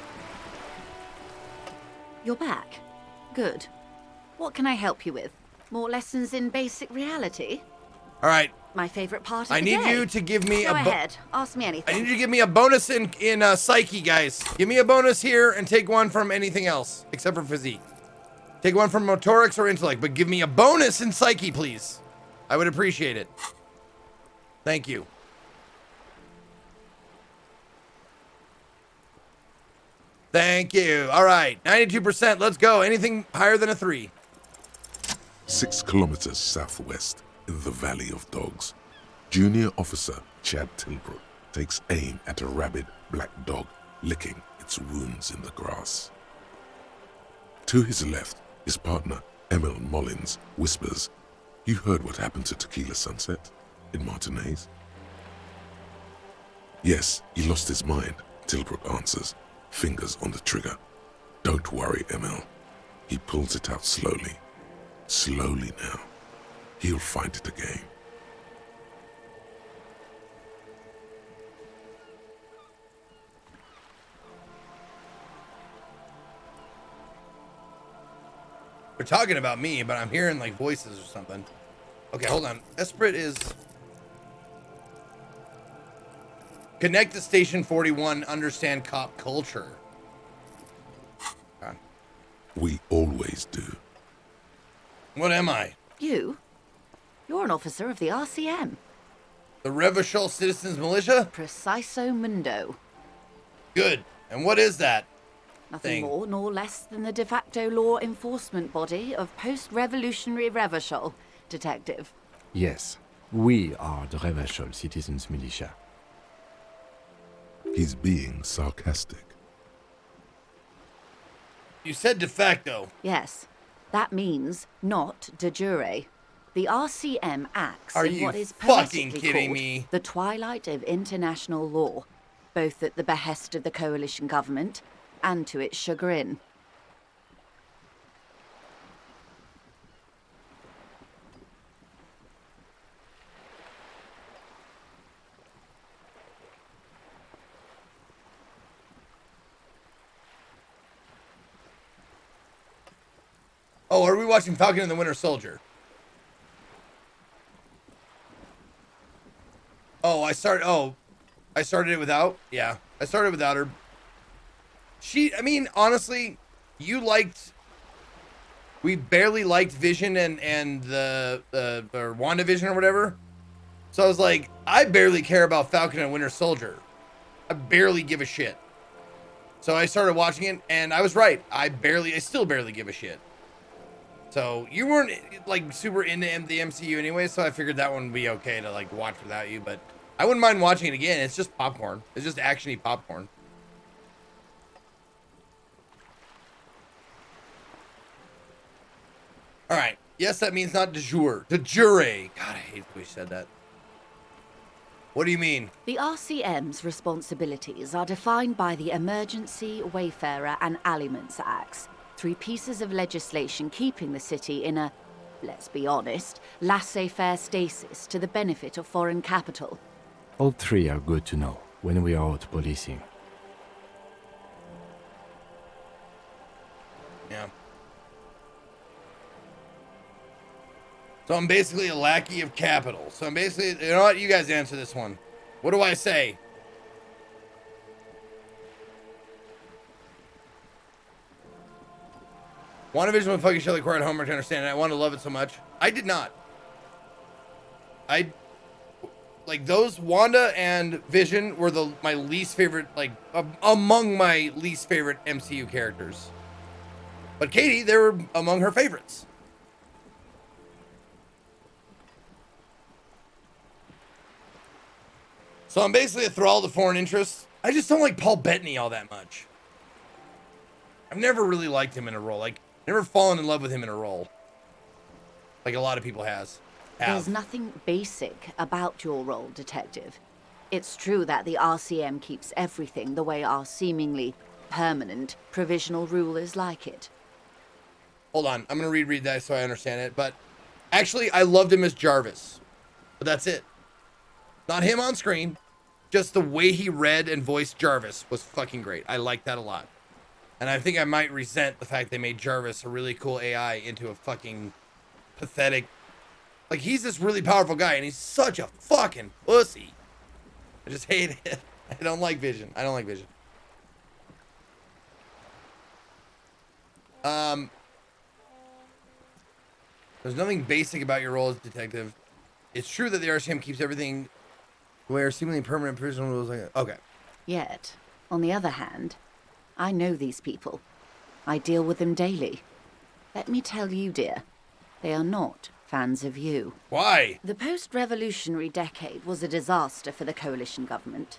You're back. Good. What can I help you with? More lessons in basic reality? All right. My favorite part of I the need day. you to give me Go ahead. Ask me I anything. need you to give me a bonus in psyche, guys. Give me a bonus here and take one from anything else except for physique. Take one from motorics or intellect, but give me a bonus in psyche, please. I would appreciate it. Thank you. Thank you. All right, 92%. Let's go. Anything higher than a 3. 6 kilometers southwest, in the Valley of Dogs, Junior Officer Chad Tilbrook takes aim at a rabid black dog licking its wounds in the grass. To his left, his partner, Emil Mullins, whispers, "You heard what happened to Tequila Sunset in Martinez?" "Yes, he lost his mind," Tilbrook answers, fingers on the trigger. "Don't worry, Emil." He pulls it out slowly. Slowly now. He'll find it again. They're talking about me, but I'm hearing like voices or something. Okay, hold on. Esprit is... Connect to Station 41, understand cop culture. Okay. We always do. What am I? You? You're an officer of the RCM. The Revachol Citizens Militia? Preciso Mundo. Good. And what is that? Nothing Thing. more nor less than the de facto law enforcement body of post-revolutionary Revachol, Detective. Yes, we are the Revachol Citizens Militia. He's being sarcastic. You said de facto. Yes, that means not de jure. The RCM acts Are in you what is fucking poetically kidding called me? the twilight of international law, both at the behest of the coalition government and to its chagrin. Oh, are we watching Falcon and the Winter Soldier? Oh, I started it without? Yeah, I started without her. I mean, honestly, we barely liked Vision and the or WandaVision or whatever. So I was like, I barely care about Falcon and Winter Soldier. I barely give a shit. So I started watching it, and I was right. I still barely give a shit. So you weren't like super into the MCU anyway, so I figured that one would be okay to like watch without you, but I wouldn't mind watching it again. It's just popcorn. It's just actiony popcorn. All right. Yes, that means not de jure. De jure. God, I hate the way you said that. What do you mean? The RCM's responsibilities are defined by the Emergency, Wayfarer and Aliments Acts, 3 pieces of legislation keeping the city in a, let's be honest, laissez-faire stasis to the benefit of foreign capital. All 3 are good to know when we are out policing. Yeah. So I'm basically a lackey of capital. So I'm basically, you know what? You guys answer this one. What do I say? WandaVision with fucking Shelley required homework to understand it. I want to love it so much. I did not. Like those Wanda and Vision were my least favorite, like among my least favorite MCU characters. But Katie, they were among her favorites. So I'm basically a thrall to foreign interests. I just don't like Paul Bettany all that much. I've never really liked him in a role. Like, never fallen in love with him in a role. Like a lot of people have. There's nothing basic about your role, Detective. It's true that the RCM keeps everything the way our seemingly permanent provisional rulers like it. Hold on, I'm gonna reread that so I understand it. But actually, I loved him as Jarvis. But that's it. Not him on screen. just the way he read and voiced Jarvis was fucking great. I like that a lot. And I think I might resent the fact they made Jarvis, a really cool AI, into a fucking pathetic... Like, he's this really powerful guy, and he's such a fucking pussy. I just hate it. I don't like Vision. I don't like Vision. There's nothing basic about your role as detective. It's true that the RCM keeps everything where seemingly permanent prison rules like... Okay. Yet, on the other hand, I know these people. I deal with them daily. Let me tell you, dear, they are not fans of you. Why? The post-revolutionary decade was a disaster for the coalition government.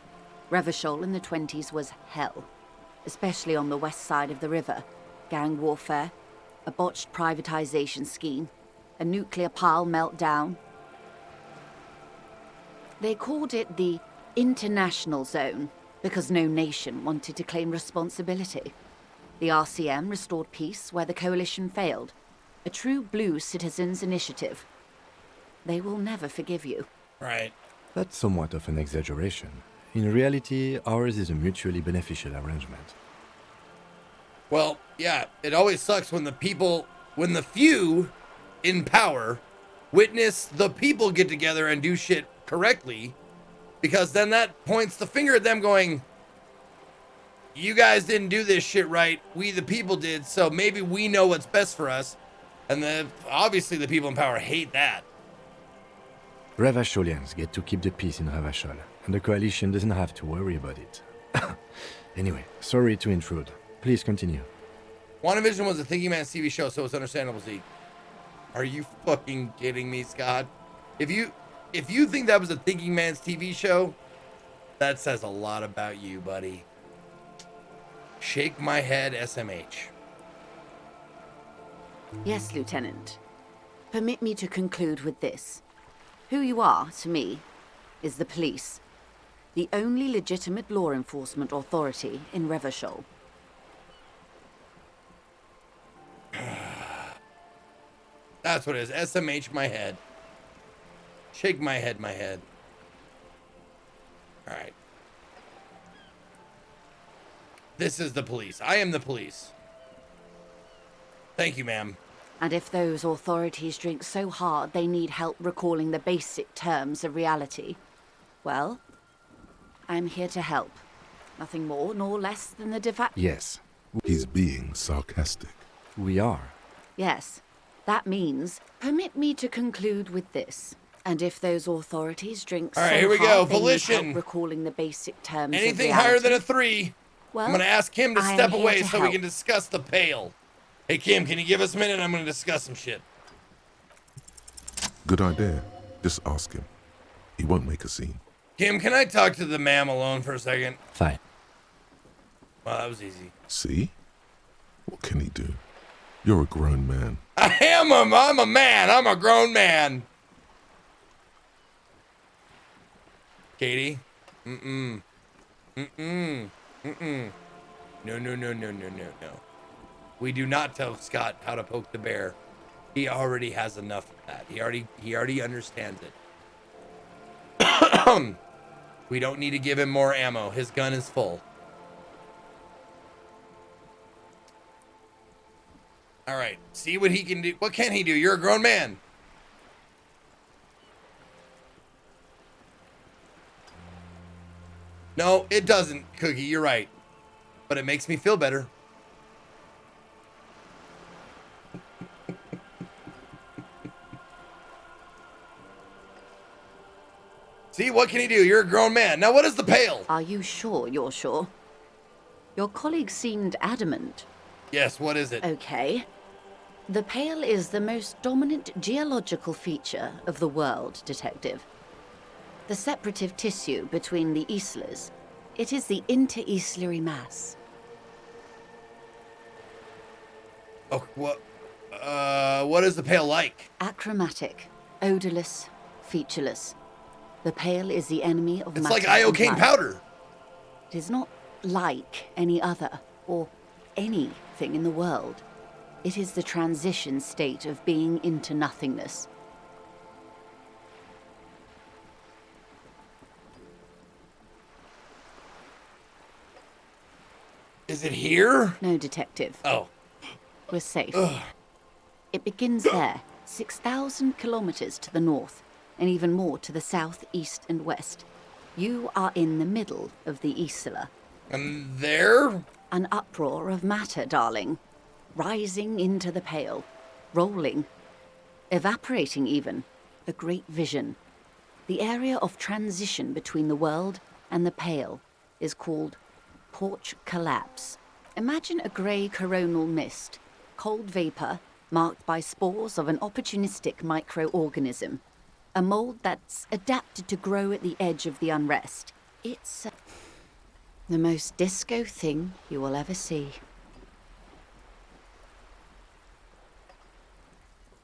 Revachol in the 20s was hell, especially on the west side of the river. Gang warfare, a botched privatization scheme, a nuclear pile meltdown. They called it the International Zone because no nation wanted to claim responsibility. The RCM restored peace where the coalition failed. A true blue citizens' initiative. They will never forgive you. Right. That's somewhat of an exaggeration. In reality, ours is a mutually beneficial arrangement. Well, yeah, it always sucks when the few in power witness the people get together and do shit correctly, because then that points the finger at them going, you guys didn't do this shit right, we the people did, so maybe we know what's best for us. And obviously the people in power hate that. Revacholians get to keep the peace in Revachol, and the coalition doesn't have to worry about it. Anyway, sorry to intrude. Please continue. WandaVision was a Thinking Man's TV show, so it's understandable, Zeke. Are you fucking kidding me, Scott? If you think that was a Thinking Man's TV show, that says a lot about you, buddy. Shake my head, SMH. Yes, Lieutenant. Permit me to conclude with this. Who you are, to me, is the police. The only legitimate law enforcement authority in Revachol. That's what it is. SMH my head. Shake my head, my head. All right. This is the police. I am the police. Thank you, ma'am. And if those authorities drink so hard they need help recalling the basic terms of reality, well, I'm here to help. Nothing more nor less than the de facto... Yes, He's being sarcastic. we are. Yes, that means, permit me to conclude with this. And if those authorities drink All right, so here we hard go. they need Volition. help recalling the basic terms Anything of higher than a reality, 3, well, I'm going to ask him to I am step here away to so we help. can discuss the pale. Hey, Kim, can you give us a minute? I'm going to discuss some shit. Good idea. Just ask him. He won't make a scene. Kim, can I talk to the ma'am alone for a second? Fine. Well, that was easy. See? What can he do? You're a grown man. I'm a man. I'm a grown man. Katie? No. We do not tell Scott how to poke the bear. He already has enough of that. He already understands it. We don't need to give him more ammo. His gun is full. All right. See what he can do. What can he do? You're a grown man. No, it doesn't, Cookie. You're right. But it makes me feel better. See, what can he do? You're a grown man. Now, what is the pale? Are you sure you're sure? Your colleague seemed adamant. Yes, what is it? Okay. The Pale is the most dominant geological feature of the world, Detective. The separative tissue between the islas. It is the inter-islary mass. Oh, what is the pale like? Achromatic, odorless, featureless. The Pale is the enemy of It's matter like and iocane life. powder. It is not like any other, or anything in the world. It is the transition state of being into nothingness. Is it here? No, Detective. Oh. We're safe. Ugh. It begins there, 6,000 kilometers to the north, and even more to the south, east, and west. You are in the middle of the Isla. And there? An uproar of matter, darling. Rising into the pale. Rolling. Evaporating even. A great vision. The area of transition between the world and the pale is called porch collapse. Imagine a grey coronal mist, cold vapor marked by spores of an opportunistic microorganism. A mold that's adapted to grow at the edge of the unrest. It's the most disco thing you will ever see.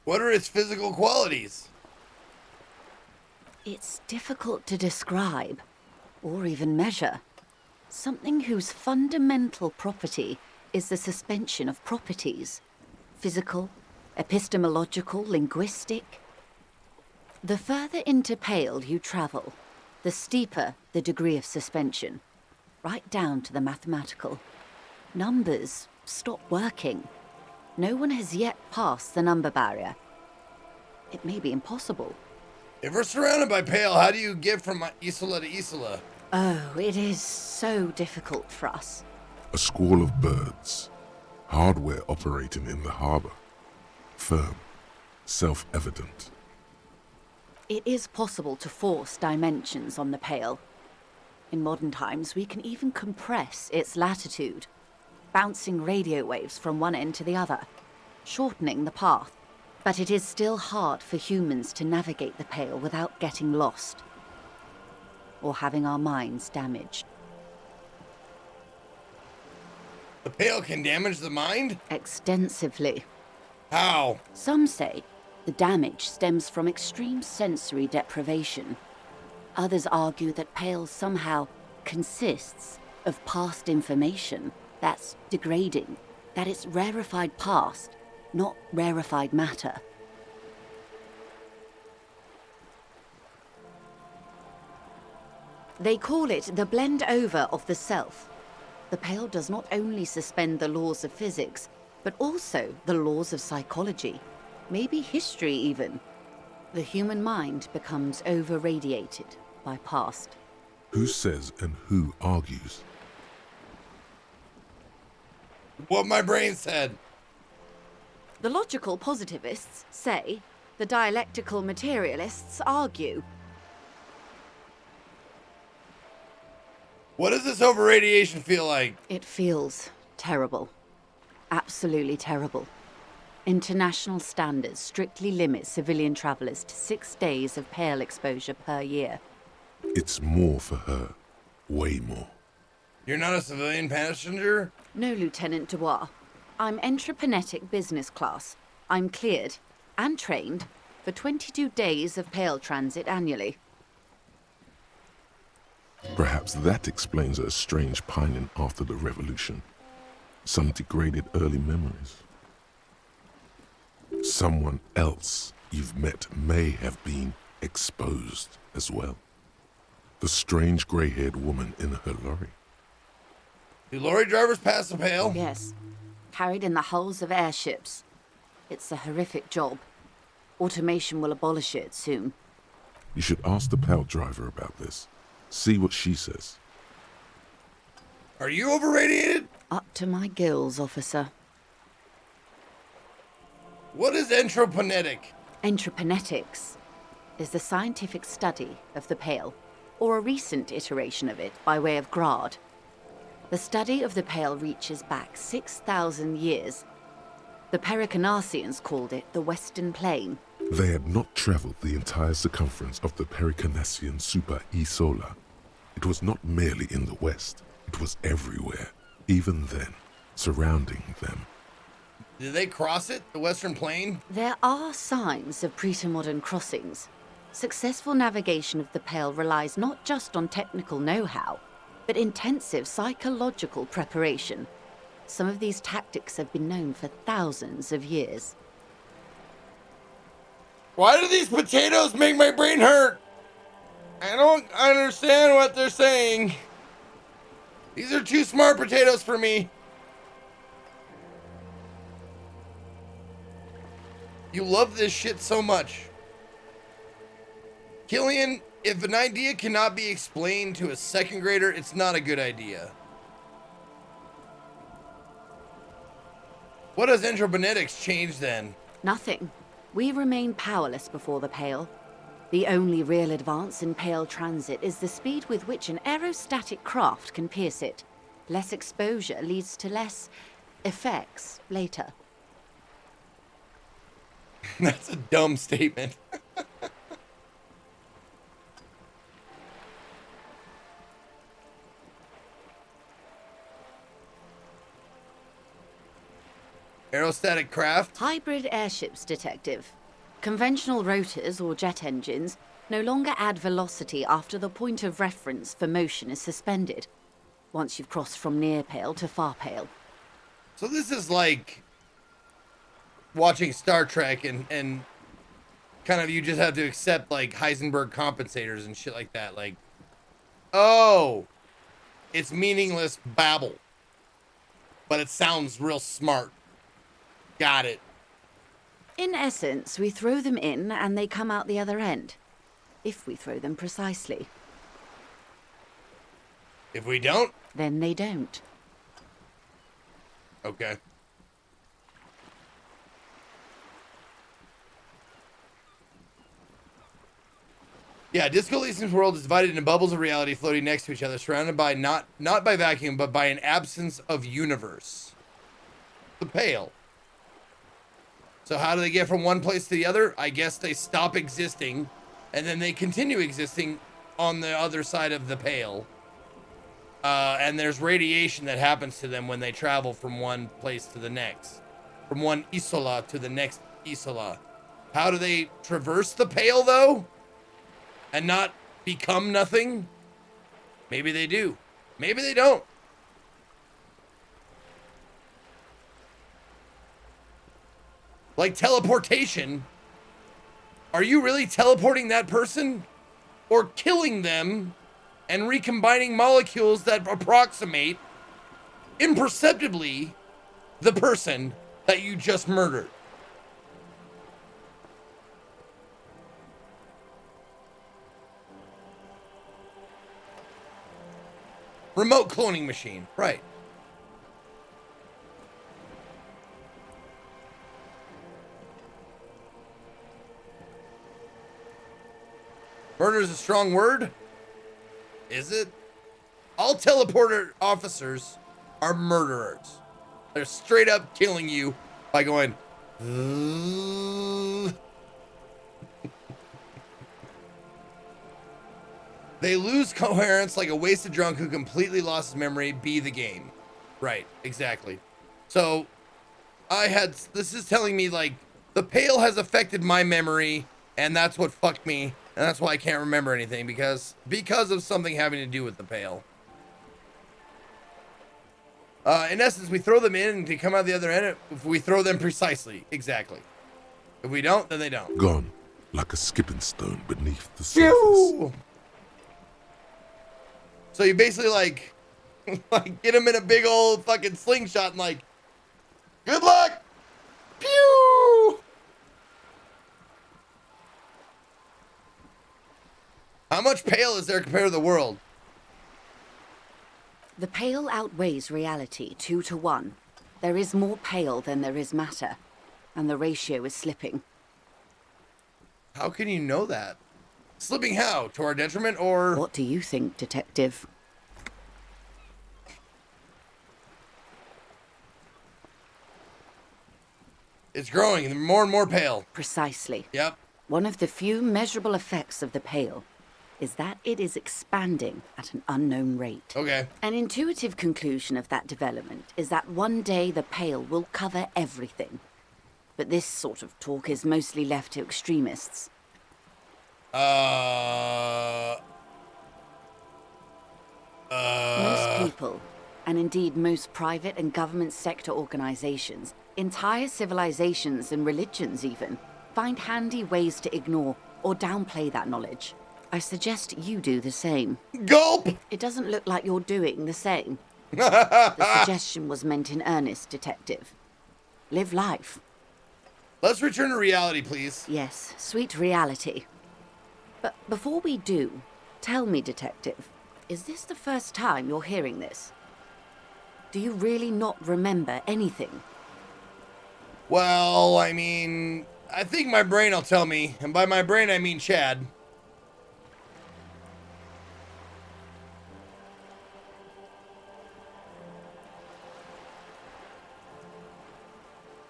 What are its physical qualities? It's difficult to describe, or even measure. Something whose fundamental property is the suspension of properties. Physical, epistemological, linguistic. The further into Pale you travel, the steeper the degree of suspension, right down to the mathematical. Numbers stop working. No one has yet passed the number barrier. It may be impossible. If we're surrounded by Pale, how do you get from Isla to Isla? Oh, it is so difficult for us. A squall of birds. Hardware operating in the harbor. Firm. Self-evident. It is possible to force dimensions on the Pale. In modern times, we can even compress its latitude, bouncing radio waves from one end to the other, shortening the path. But it is still hard for humans to navigate the Pale without getting lost, or having our minds damaged. The Pale can damage the mind? Extensively. How? Some say the damage stems from extreme sensory deprivation. Others argue that Pale somehow consists of past information that's degrading, that it's rarefied past, not rarefied matter. They call it the blend over of the self. The Pale does not only suspend the laws of physics, but also the laws of psychology, maybe history even. The human mind becomes over-radiated by past. Who says and who argues? What my brain said. The logical positivists say, the dialectical materialists argue. What does this overradiation feel like? It feels terrible. Absolutely terrible. International standards strictly limit civilian travelers to 6 days of Pale exposure per year. It's more for her. Way more. You're not a civilian passenger? No, Lieutenant Dubois. I'm entreprenetic business class. I'm cleared and trained for 22 days of Pale transit annually. Perhaps that explains her strange pining after the revolution. Some degraded early memories. Someone else you've met may have been exposed as well. The strange grey-haired woman in her lorry. Do lorry drivers pass the Pale? Yes. Carried in the hulls of airships. It's a horrific job. Automation will abolish it soon. You should ask the Pale driver about this. See what she says. Are you overradiated? Up to my gills, officer. What is entroponetic? Entreponetics is the scientific study of the Pale, or a recent iteration of it by way of grad. The study of the Pale reaches back 6,000 years. The Pericarnassians called it the Western Plain. They had not traveled the entire circumference of the Pericarnassian super-Isola. It was not merely in the west, it was everywhere, even then, surrounding them. Did they cross it, the Western Plain? There are signs of pre-modern crossings. Successful navigation of the Pale relies not just on technical know-how, but intensive psychological preparation. Some of these tactics have been known for thousands of years. Why do these potatoes make my brain hurt? I don't understand what they're saying. These are too smart potatoes for me. You love this shit so much. Killian, if an idea cannot be explained to a second grader, it's not a good idea. What does androbonetics change then? Nothing. We remain powerless before the Pale. The only real advance in Pale transit is the speed with which an aerostatic craft can pierce it. Less exposure leads to less effects later. That's a dumb statement. Aerostatic craft? Hybrid airships, Detective. Conventional rotors or jet engines no longer add velocity after the point of reference for motion is suspended, once you've crossed from near Pale to far Pale. So this is like watching Star Trek and kind of you just have to accept like Heisenberg compensators and shit like that. Like, oh, it's meaningless babble, but it sounds real smart. Got it. In essence, we throw them in and they come out the other end. If we throw them precisely. If we don't? Then they don't. Okay. Yeah, Disco Elysium's world is divided into bubbles of reality floating next to each other, surrounded by not by vacuum, but by an absence of universe. The Pale. So how do they get from one place to the other? I guess they stop existing, and then they continue existing on the other side of the Pale. And there's radiation that happens to them when they travel from one place to the next. From one isola to the next isola. How do they traverse the Pale, though? And not become nothing? Maybe they do. Maybe they don't. Like teleportation. Are you really teleporting that person? Or killing them and recombining molecules that approximate imperceptibly the person that you just murdered? Remote cloning machine, right. Murder is a strong word? Is it? All teleporter officers are murderers. They're straight up killing you by going. They lose coherence like a wasted drunk who completely lost his memory. Be the game. Right, exactly. So, this is telling me like, the Pale has affected my memory, and that's what fucked me, and that's why I can't remember anything, because of something having to do with the Pale. In essence, we throw them in and they come out the other end if we throw them precisely. Exactly. If we don't, then they don't. Gone, like a skipping stone beneath the surface. Phew! So you basically like get them in a big old fucking slingshot and like, good luck! Pew! How much Pale is there compared to the world? The Pale outweighs reality 2 to 1. There is more Pale than there is matter, and the ratio is slipping. How can you know that? Slipping how? To our detriment, or... What do you think, Detective? It's growing, more and more Pale. Precisely. Yep. One of the few measurable effects of the Pale is that it is expanding at an unknown rate. Okay. An intuitive conclusion of that development is that one day the Pale will cover everything. But this sort of talk is mostly left to extremists. Most people, and indeed most private and government sector organizations, entire civilizations and religions even, find handy ways to ignore or downplay that knowledge. I suggest you do the same. Gulp! It doesn't look like you're doing the same. The suggestion was meant in earnest, Detective. Live life. Let's return to reality, please. Yes, sweet reality. But before we do, tell me, Detective, is this the first time you're hearing this? Do you really not remember anything? Well, I mean, I think my brain will tell me, and by my brain I mean Chad.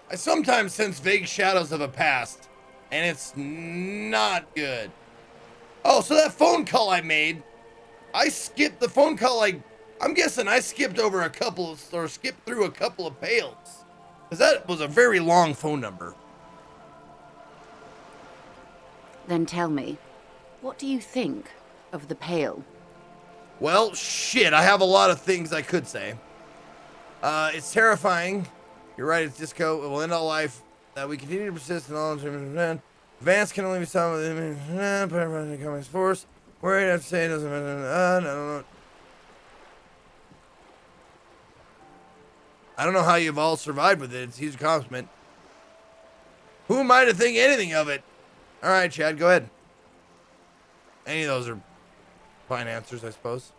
I sometimes sense vague shadows of a past, and it's not good. Oh, so that phone call I made, I skipped the phone call. I'm guessing I skipped over skipped through a couple of pails, because that was a very long phone number. Then tell me, what do you think of the Pale? Well, shit, I have a lot of things I could say. It's terrifying. You're right, it's disco. It will end all life. That we continue to persist in all advance can only be solved with coming force. Worried, I have to say it doesn't matter. I don't know how you've all survived with it. It's a huge accomplishment. Who am I to think anything of it? All right, Chad, go ahead. Any of those are fine answers, I suppose.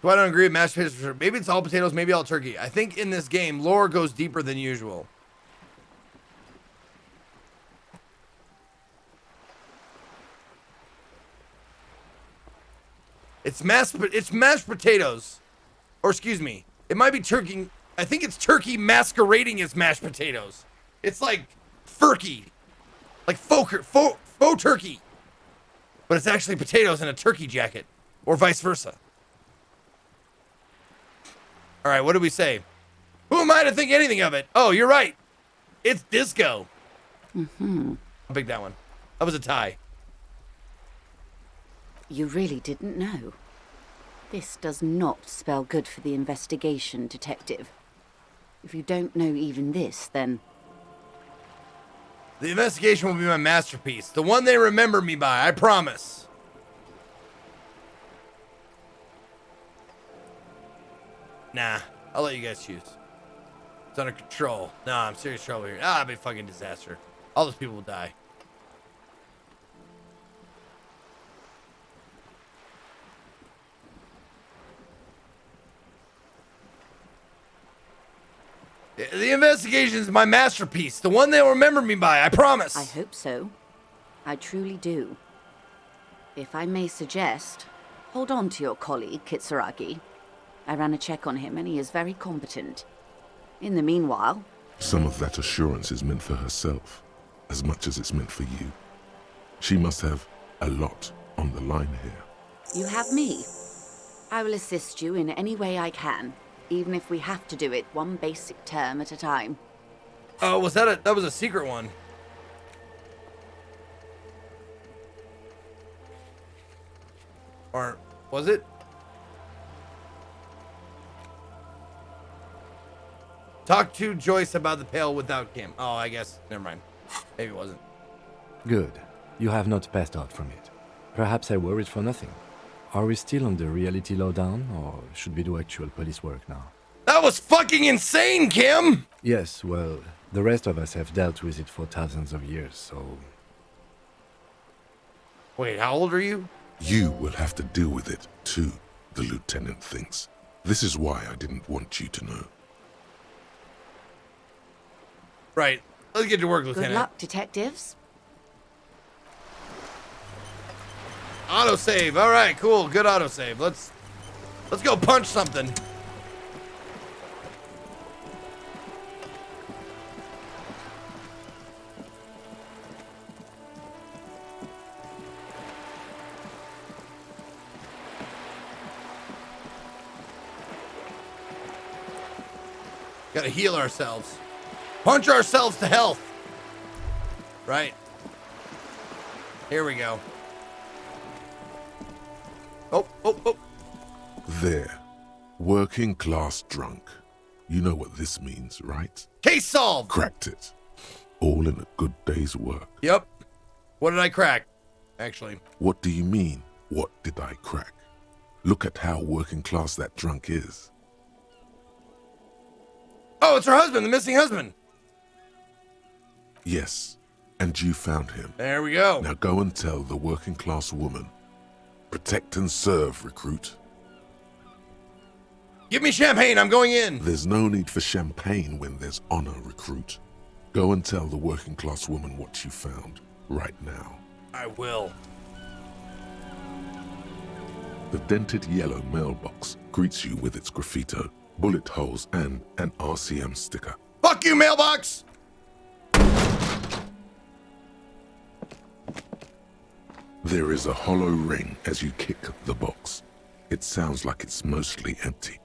So I don't agree with mashed potatoes for sure. Maybe it's all potatoes, maybe all turkey. I think in this game, lore goes deeper than usual. It's mashed potatoes. Or excuse me, it might be turkey. I think it's turkey masquerading as mashed potatoes. It's like furky. Like faux turkey. But it's actually potatoes in a turkey jacket. Or vice versa. All right, what did we say? Who am I to think anything of it? Oh, you're right. It's disco. Mm-hmm. I'll pick that one. That was a tie. You really didn't know. This does not spell good for the investigation, Detective. If you don't know even this, then... The investigation will be my masterpiece. The one they remember me by, I promise. Nah, I'll let you guys choose. It's under control. Nah, I'm serious trouble here. It'll be a fucking disaster. All those people will die. The investigation is my masterpiece. The one they'll remember me by, I promise. I hope so. I truly do. If I may suggest, hold on to your colleague, Kitsuragi. I ran a check on him and he is very competent. In the meanwhile... Some of that assurance is meant for herself, as much as it's meant for you. She must have a lot on the line here. You have me. I will assist you in any way I can, even if we have to do it one basic term at a time. Oh, was that that was a secret one? Or was it? Talk to Joyce about the pail without Kim. Oh, I guess. Never mind. Maybe it wasn't. Good. You have not passed out from it. Perhaps I worried for nothing. Are we still on the reality lowdown, or should we do actual police work now? That was fucking insane, Kim! Yes, well, the rest of us have dealt with it for thousands of years, so... Wait, how old are you? You will have to deal with it, too, the lieutenant thinks. This is why I didn't want you to know. Right. Let's get to work, Lieutenant. Good luck, detectives. Autosave. All right, cool. Good autosave. Let's go punch something. Gotta heal ourselves. Punch ourselves to health. Right. Here we go. Oh. There. Working class drunk. You know what this means, right? Case solved. Cracked it. All in a good day's work. Yep. What did I crack? Actually. What do you mean, what did I crack? Look at how working class that drunk is. Oh, it's her husband, the missing husband. Yes, and you found him. There we go. Now go and tell the working class woman. Protect and serve, recruit. Give me champagne, I'm going in. There's no need for champagne when there's honor, recruit. Go and tell the working class woman what you found, right now. I will. The dented yellow mailbox greets you with its graffito, bullet holes, and an RCM sticker. Fuck you, mailbox! There is a hollow ring as you kick the box. It sounds like it's mostly empty.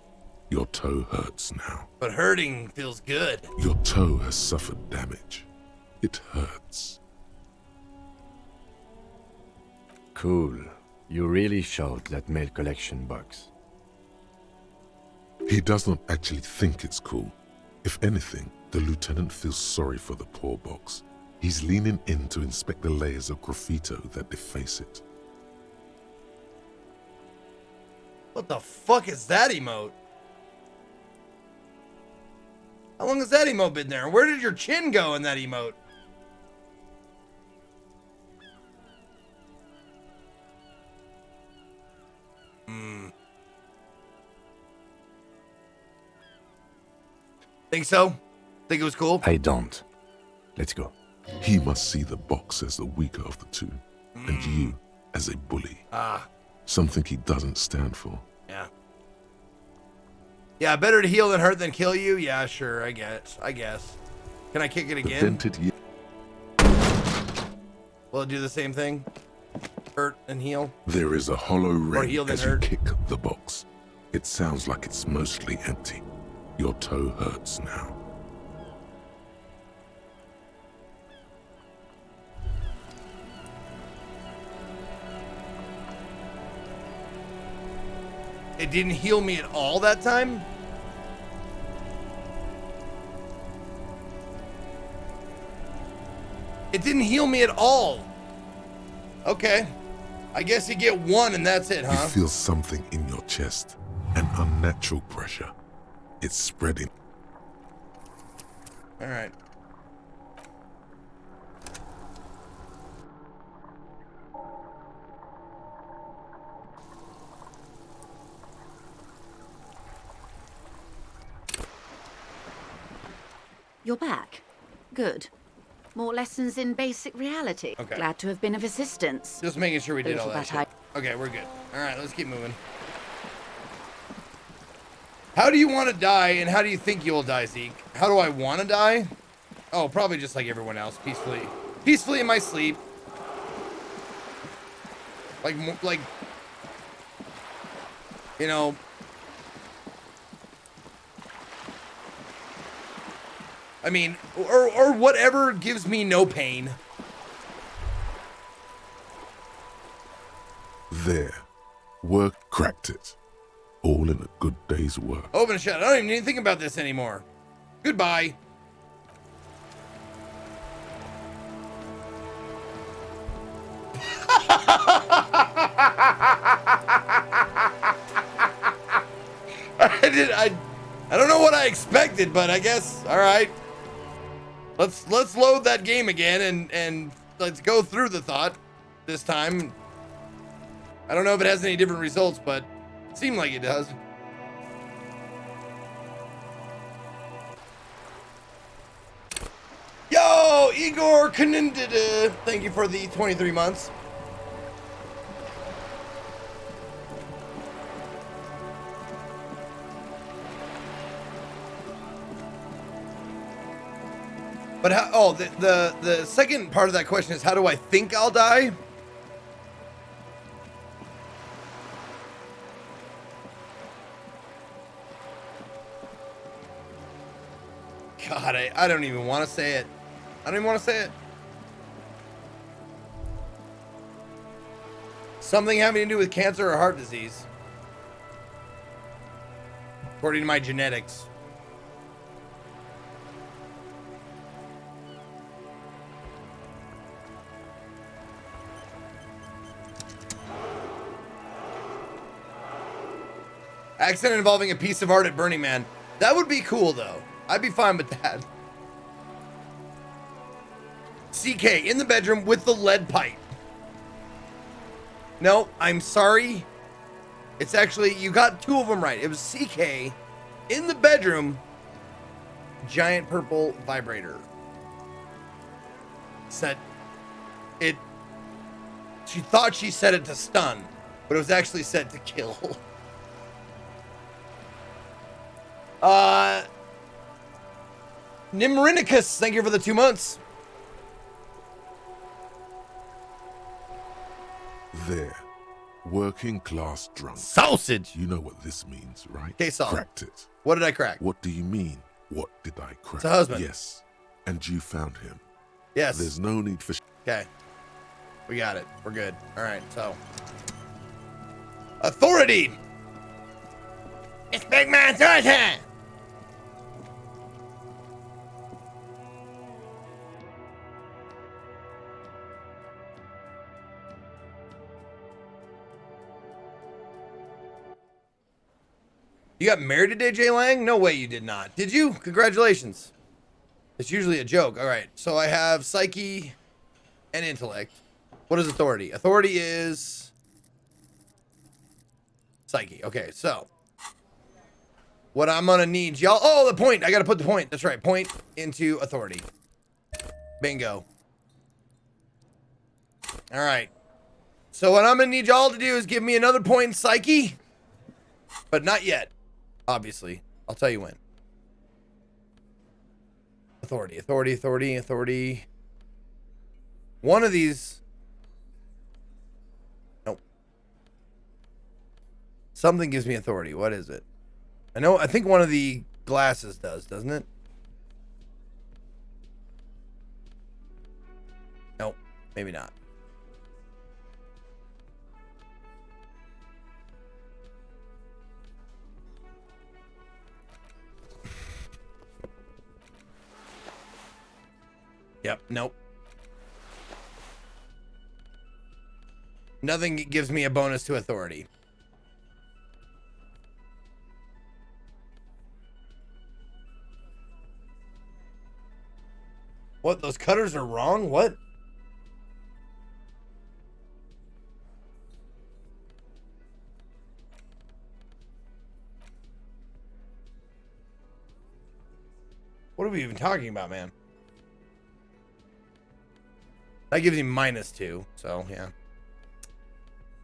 Your toe hurts now. But hurting feels good. Your toe has suffered damage. It hurts. Cool. You really showed that mail collection box. He does not actually think it's cool. If anything, the lieutenant feels sorry for the poor box. He's leaning in to inspect the layers of graffito that deface it. What the fuck is that emote? How long has that emote been there? Where did your chin go in that emote? Think so? Think it was cool? I don't. Let's go. He must see the box as the weaker of the two, and you as a bully. Something he doesn't stand for. Yeah. Yeah, better to heal than hurt than kill you? Yeah, sure, I guess. Can I kick it The again? dented Will it do the same thing? Hurt and heal? There is a hollow ring heal than as you hurt. kick the box. It sounds like it's mostly empty. Your toe hurts now. It didn't heal me at all that time? It didn't heal me at all. Okay. I guess you get one and that's it, You huh? feel something in your chest, an unnatural pressure. It's spreading. All right. You're back. Good. More lessons in basic reality. Okay. Glad to have been of assistance. Just making sure we did all Little that that shit. Okay, we're good. All right, let's keep moving. How do you want to die, and how do you think you will die, Zeke? How do I want to die? Oh, probably just like everyone else, peacefully. Peacefully in my sleep. Like, you know. I mean, or whatever gives me no pain. There. Work cracked it. All in a good day's work. Open and shut. I don't even need to think about this anymore. Goodbye. I don't know what I expected, but I guess all right. Let's load that game again and let's go through the thought this time. I don't know if it has any different results, but it seemed like it does. Yo, Igor Kanindida, thank you for the 23 months. But how, oh, the second part of that question is, how do I think I'll die? God, I don't even want to say it. I don't even want to say it. Something having to do with cancer or heart disease. According to my genetics. Accident involving a piece of art at Burning Man. That would be cool, though. I'd be fine with that. CK in the bedroom with the lead pipe. No, I'm sorry. It's actually, you got two of them right. It was CK in the bedroom. Giant purple vibrator. Said it. She thought she said it to stun, but it was actually said to kill. Nimrinicus, thank you for the 2 months. There. Working class drunk. Sausage. You know what this means, right? Okay, Saul. Cracked it. What did I crack? What do you mean? What did I crack? It's a husband. Yes. And you found him. Yes. There's no need for... Okay. We got it. We're good. All right, so. Authority. It's Big Man Thursday. You got married today, Jay Lang? No way you did not. Did you? Congratulations. It's usually a joke. All right. So I have psyche and intellect. What is authority? Authority is psyche. Okay, so what I'm gonna need y'all. Oh, the point. I gotta put the point. That's right. Point into authority. Bingo. All right. So what I'm gonna need y'all to do is give me another point in psyche, but not yet. Obviously, I'll tell you when. Authority, authority, authority, authority. One of these. Nope. Something gives me authority. What is it? I think one of the glasses does, doesn't it? Nope, maybe not. Yep, nope. Nothing gives me a bonus to authority. What? Those cutters are wrong? What? What are we even talking about, man? That gives him -2, so yeah.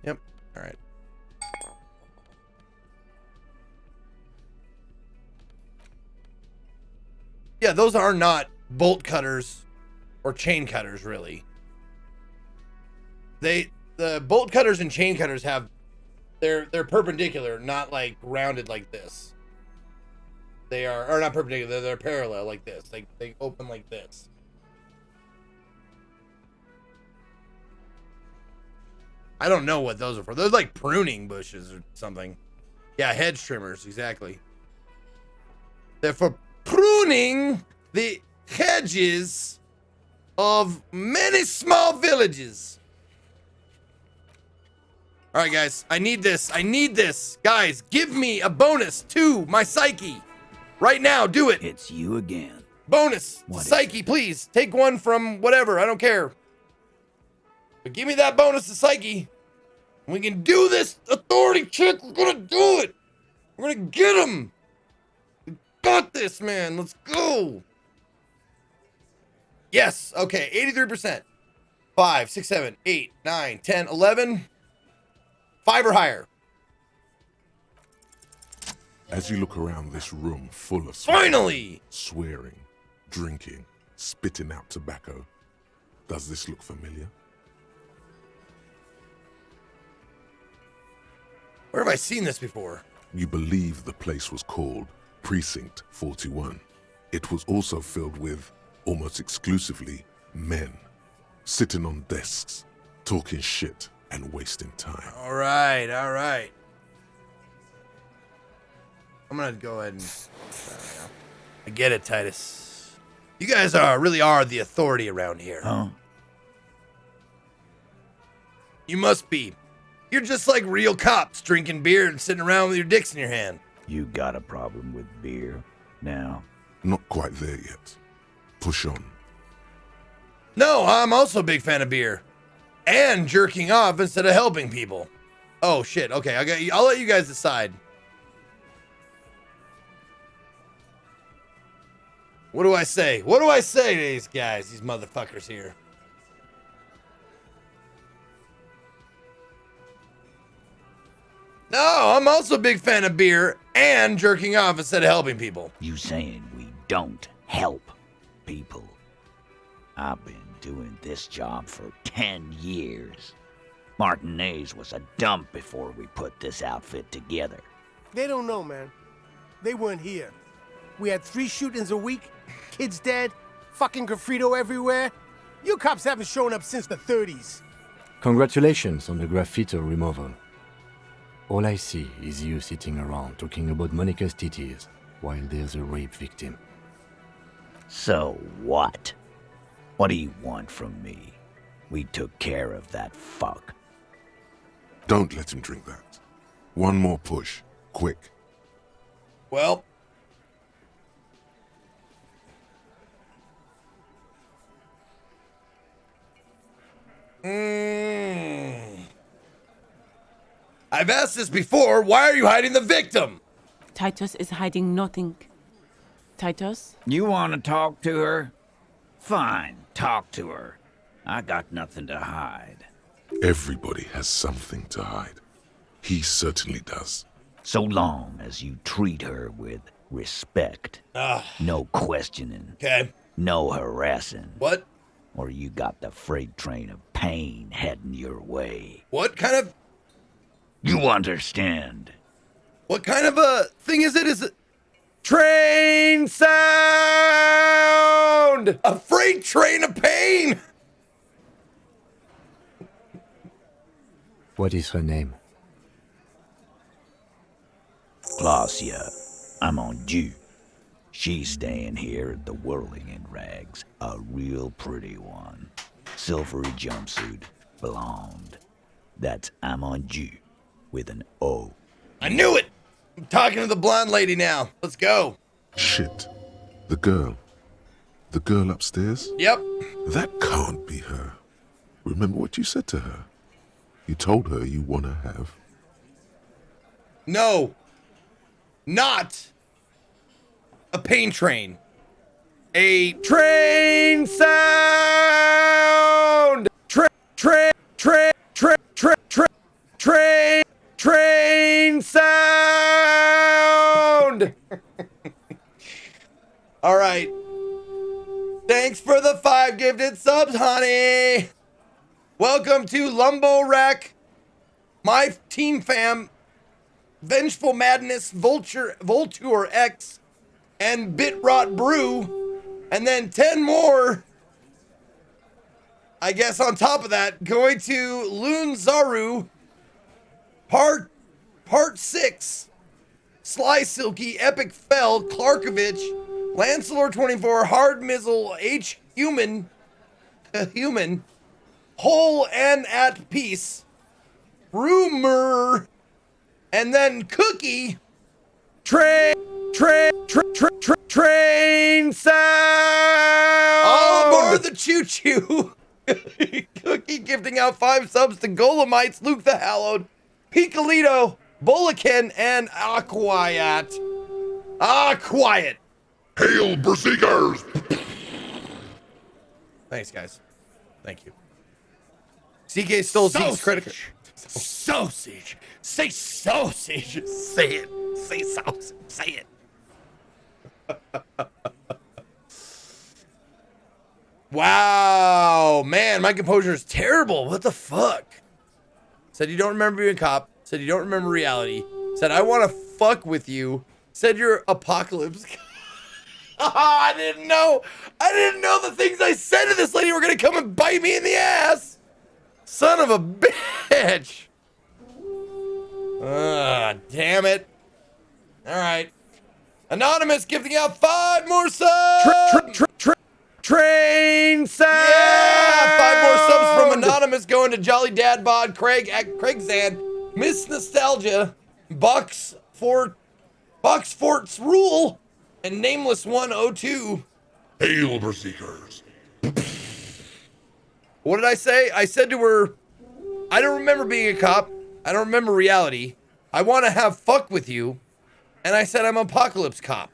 Yep, all right. Yeah, those are not bolt cutters or chain cutters, really. The bolt cutters and chain cutters have, they're perpendicular, not like rounded like this. They are, or not perpendicular, they're parallel like this. They open like this. I don't know what those are for. They're like pruning bushes or something. Yeah, hedge trimmers, exactly. They're for pruning the hedges of many small villages. All right, guys, I need this. I need this. Guys, give me a bonus to my psyche. Right now, do it. It's you again. Bonus. What Psyche, please. Take one from whatever. I don't care. But give me that bonus to psyche. We can do this authority check. We're gonna do it. We're gonna get him. We got this, man. Let's go. Yes. Okay. 83%. 5, 6, 7, 8, 9, 10, 11. 5 or higher. As you look around this room full of Finally! Swearing, drinking, spitting out tobacco, does this look familiar? Where have I seen this before? You believe the place was called Precinct 41. It was also filled with, almost exclusively, men, sitting on desks, talking shit and wasting time. All right, all right. I'm gonna go ahead and. I get it, Titus. You guys really are the authority around here. Huh? You must be. You're just like real cops drinking beer and sitting around with your dicks in your hand. You got a problem with beer now? Not quite there yet. Push on. No, I'm also a big fan of beer. And jerking off instead of helping people. Oh shit, okay, I'll let you guys decide. What do I say? What do I say to these guys, these motherfuckers here? No, I'm also a big fan of beer and jerking off instead of helping people. You saying we don't help people? I've been doing this job for 10 years. Martinez was a dump before we put this outfit together. They don't know, man. They weren't here. We had 3 shootings a week, kids dead, fucking graffito everywhere. You cops haven't shown up since the 30s. Congratulations on the graffiti removal. All I see is you sitting around talking about Monica's titties while there's a rape victim. So what? What do you want from me? We took care of that fuck. Don't let him drink that. One more push. Quick. Well, I've asked this before. Why are you hiding the victim? Titus is hiding nothing. Titus? You want to talk to her? Fine, talk to her. I got nothing to hide. Everybody has something to hide. He certainly does. So long as you treat her with respect. No questioning. Okay. No harassing. What? Or you got the freight train of pain heading your way. What kind of You understand? What kind of a thing is it? Is it train sound? A freight train of pain? What is her name? Clausia, I'm on due. She's staying here at the Whirling in Rags, a real pretty one. Silvery jumpsuit, blonde. That's I'm on due, with an O. I knew it! I'm talking to the blonde lady now. Let's go. Shit. The girl. The girl upstairs? Yep. That can't be her. Remember what you said to her? You told her you want to have. No. Not a pain train. A train sound. Train sound. All right. Thanks for the 5 gifted subs, honey. Welcome to Lumbo Wreck, my team fam, Vengeful Madness, Volture X, and Bitrot Brew, and then 10 more, I guess on top of that, going to Lunzaru, Part 6, Sly Silky, Epic Fell, Clarkovich, Lancelor 24, Hard Mizzle, H Human, Whole and at Peace, Rumor, and then Cookie, Train sound. All aboard the choo-choo. Cookie gifting out 5 subs to Golemites, Luke the Hallowed, Picolito, Bolican, and Quiet. Quiet. Hail, Berserkers! Thanks, guys. Thank you. CK stole Zeke's credit card. Sausage. Say sausage. Say it. Say sausage. Say it. Wow, man, my composure is terrible. What the fuck? Said you don't remember being a cop. Said you don't remember reality. Said I want to fuck with you. Said you're apocalypse. I didn't know. I didn't know the things I said to this lady were gonna come and bite me in the ass. Son of a bitch. Damn it. All right. Anonymous gifting out 5 more subs. Train sound. Yeah, 5 more subs from Anonymous. Anonymous going to Jolly Dad Bod, Craig at Craig's Miss Nostalgia, Bucks Forts Rule, and Nameless 102. Hail, Berserkers. What did I say? I said to her, I don't remember being a cop. I don't remember reality. I want to have fuck with you. And I said I'm Apocalypse Cop.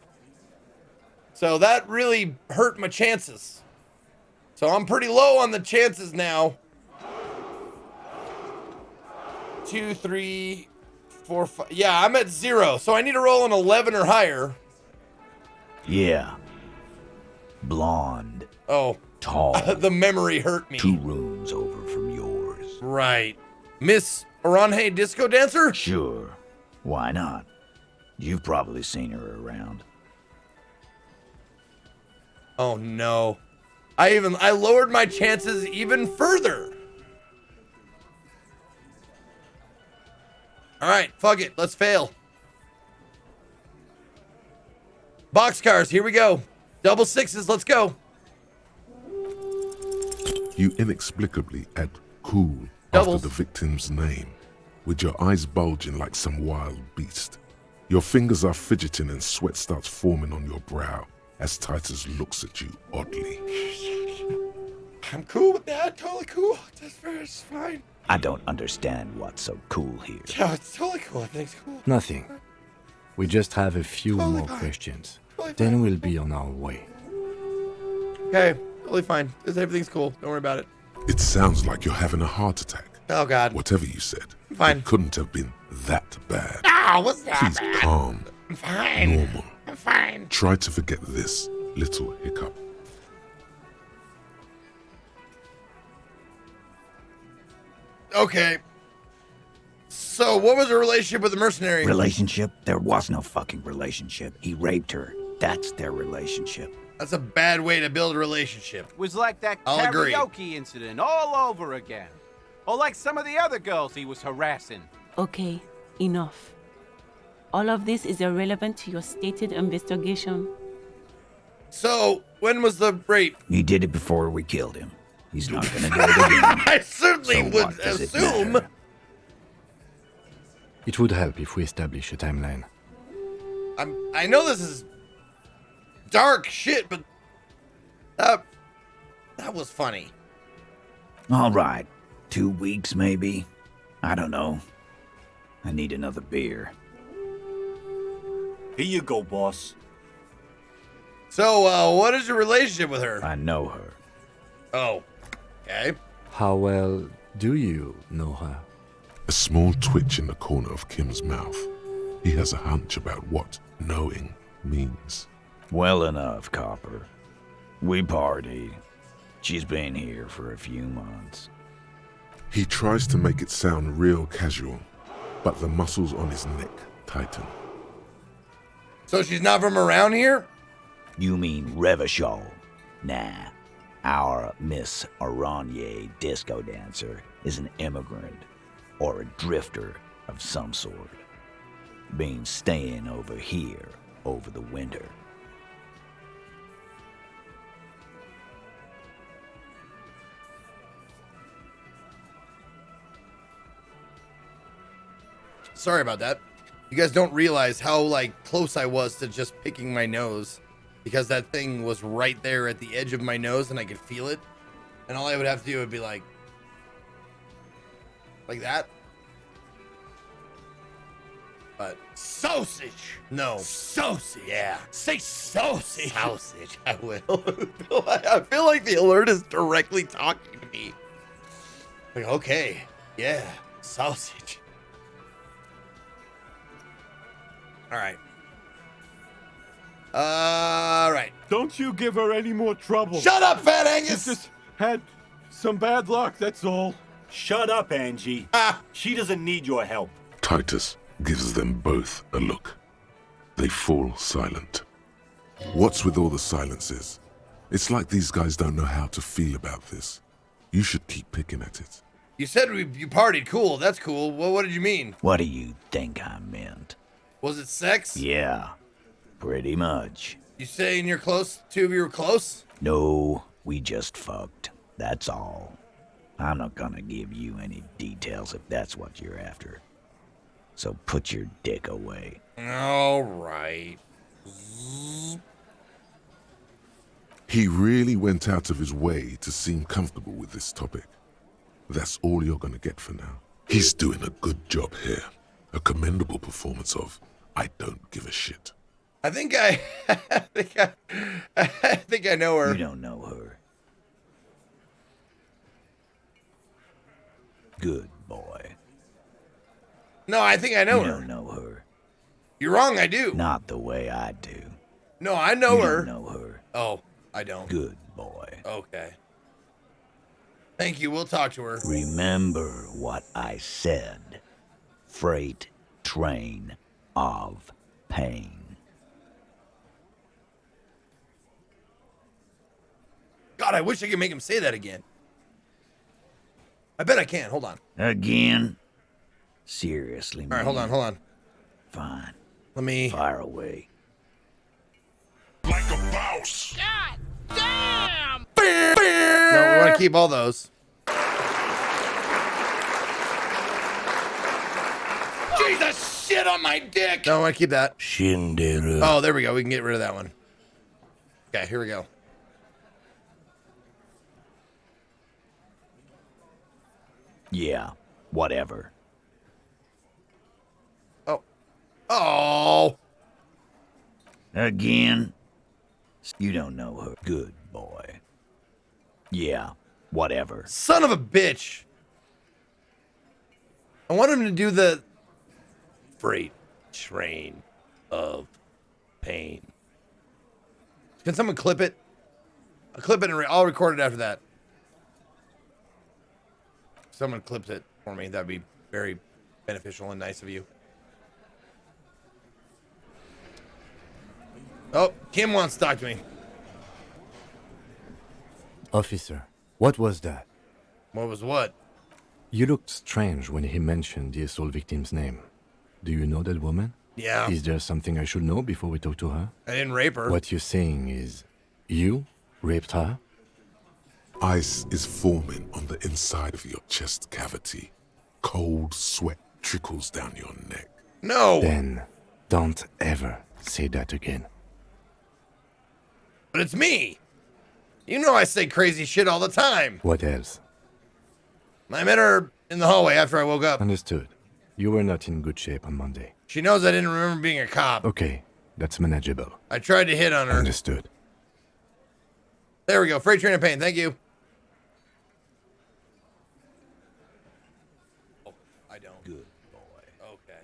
So that really hurt my chances. So I'm pretty low on the chances now. 2, 3, 4, 5. Yeah, I'm at 0. So I need to roll an 11 or higher. Yeah. Blonde. Oh. Tall. The memory hurt me. 2 rooms over from yours. Right. Miss Oranhe Disco Dancer? Sure. Why not? You've probably seen her around. Oh no. I lowered my chances even further. All right, fuck it. Let's fail. Boxcars, here we go. Double sixes, let's go. You inexplicably add cool Doubles. after the victim's name, with your eyes bulging like some wild beast. Your fingers are fidgeting and sweat starts forming on your brow as Titus looks at you oddly. I'm cool with that. Totally cool. That's fine. I don't understand what's so cool here. Yeah, it's totally cool. I think it's cool. Nothing. We just have a few Totally more fine. questions. Totally Then fine. we'll be on our way. Okay, totally fine. Everything's cool. Don't worry about it. It sounds like you're having a heart attack. Oh, God. Whatever you said, Fine. it couldn't have been that bad. Ah, what's that? Please calm, I'm fine. normal. I'm fine. Try to forget this little hiccup. Okay. So, what was her relationship with the mercenary? Relationship? There was no fucking relationship. He raped her. That's their relationship. That's a bad way to build a relationship. Was like that I'll agree. karaoke incident all over again. Or like some of the other girls he was harassing. Okay, enough. All of this is irrelevant to your stated investigation. So, when was the rape? He did it before we killed him. He's not gonna do it again. I certainly So would what does it assume. matter? It would help if we establish a timeline. I know this is dark shit, but that was funny. All right. 2 weeks, maybe? I don't know. I need another beer. Here you go, boss. So, what is your relationship with her? I know her. Oh, okay. How well do you know her? A small twitch in the corner of Kim's mouth. He has a hunch about what knowing means. Well enough, Copper. We party. She's been here for a few months. He tries to make it sound real casual, but the muscles on his neck tighten. So she's not from around here? You mean Revachol? Nah. Our Miss Aranye disco dancer is an immigrant or a drifter of some sort. Been staying over here over the winter. Sorry about that. You guys don't realize how, like, close I was to just picking my nose. Because that thing was right there at the edge of my nose and I could feel it. And all I would have to do would be like that. But Sausage. no. Sausage. Yeah. Say sausage. Sausage, I will. I feel like the alert is directly talking to me. Like, okay, yeah, sausage. All right. All right. Don't you give her any more trouble. Shut up, Fat She's Angus! just had some bad luck, that's all. Shut up, Angie. Ah. She doesn't need your help. Titus gives them both a look. They fall silent. What's with all the silences? It's like these guys don't know how to feel about this. You should keep picking at it. You said you partied. Cool, that's cool. Well, what did you mean? What do you think I meant? Was it sex? Yeah, pretty much. You saying two of you were close? No, we just fucked. That's all. I'm not gonna give you any details if that's what you're after. So put your dick away. All right. He really went out of his way to seem comfortable with this topic. That's all you're gonna get for now. He's doing a good job here. A commendable performance of I don't give a shit. I think I think I know her. You don't know her. Good boy. No, I think I know You her. don't know her. You're wrong, I do. Not the way I do. No, I know You her. don't know her. Oh, I don't. Good boy. Okay. Thank you. We'll talk to her. Remember what I said. Freight train of pain. God, I wish I could make him say that again. I bet I can. Hold on. Again? Seriously, All right, hold on. Fine. Let me... Fire away. Like a mouse. No, we want to keep all those. Jesus, shit on my dick! No, I want to keep that. Shinderu. Oh, there we go. We can get rid of that one. Okay, here we go. Yeah, whatever. Oh. Again? You don't know her. Good boy. Yeah, whatever. Son of a bitch. I want him to do the freight train of pain. Can someone clip it? I'll clip it and I'll record it after that. If someone clips it for me, that'd be very beneficial and nice of you. Oh, Kim wants to talk to me. Officer, what was that? What was what? You looked strange when he mentioned the assault victim's name. Do you know that woman? Yeah. Is there something I should know before we talk to her? I didn't rape her. What you're saying is, you raped her? Ice is forming on the inside of your chest cavity. Cold sweat trickles down your neck. No. Then, don't ever say that again. But it's me. You know I say crazy shit all the time. What else? I met her in the hallway after I woke up. Understood. You were not in good shape on Monday. She knows I didn't remember being a cop. Okay, that's manageable. I tried to hit on her. Understood. There we go. Freight train of pain. Thank you. Oh, I don't. Good boy. Okay.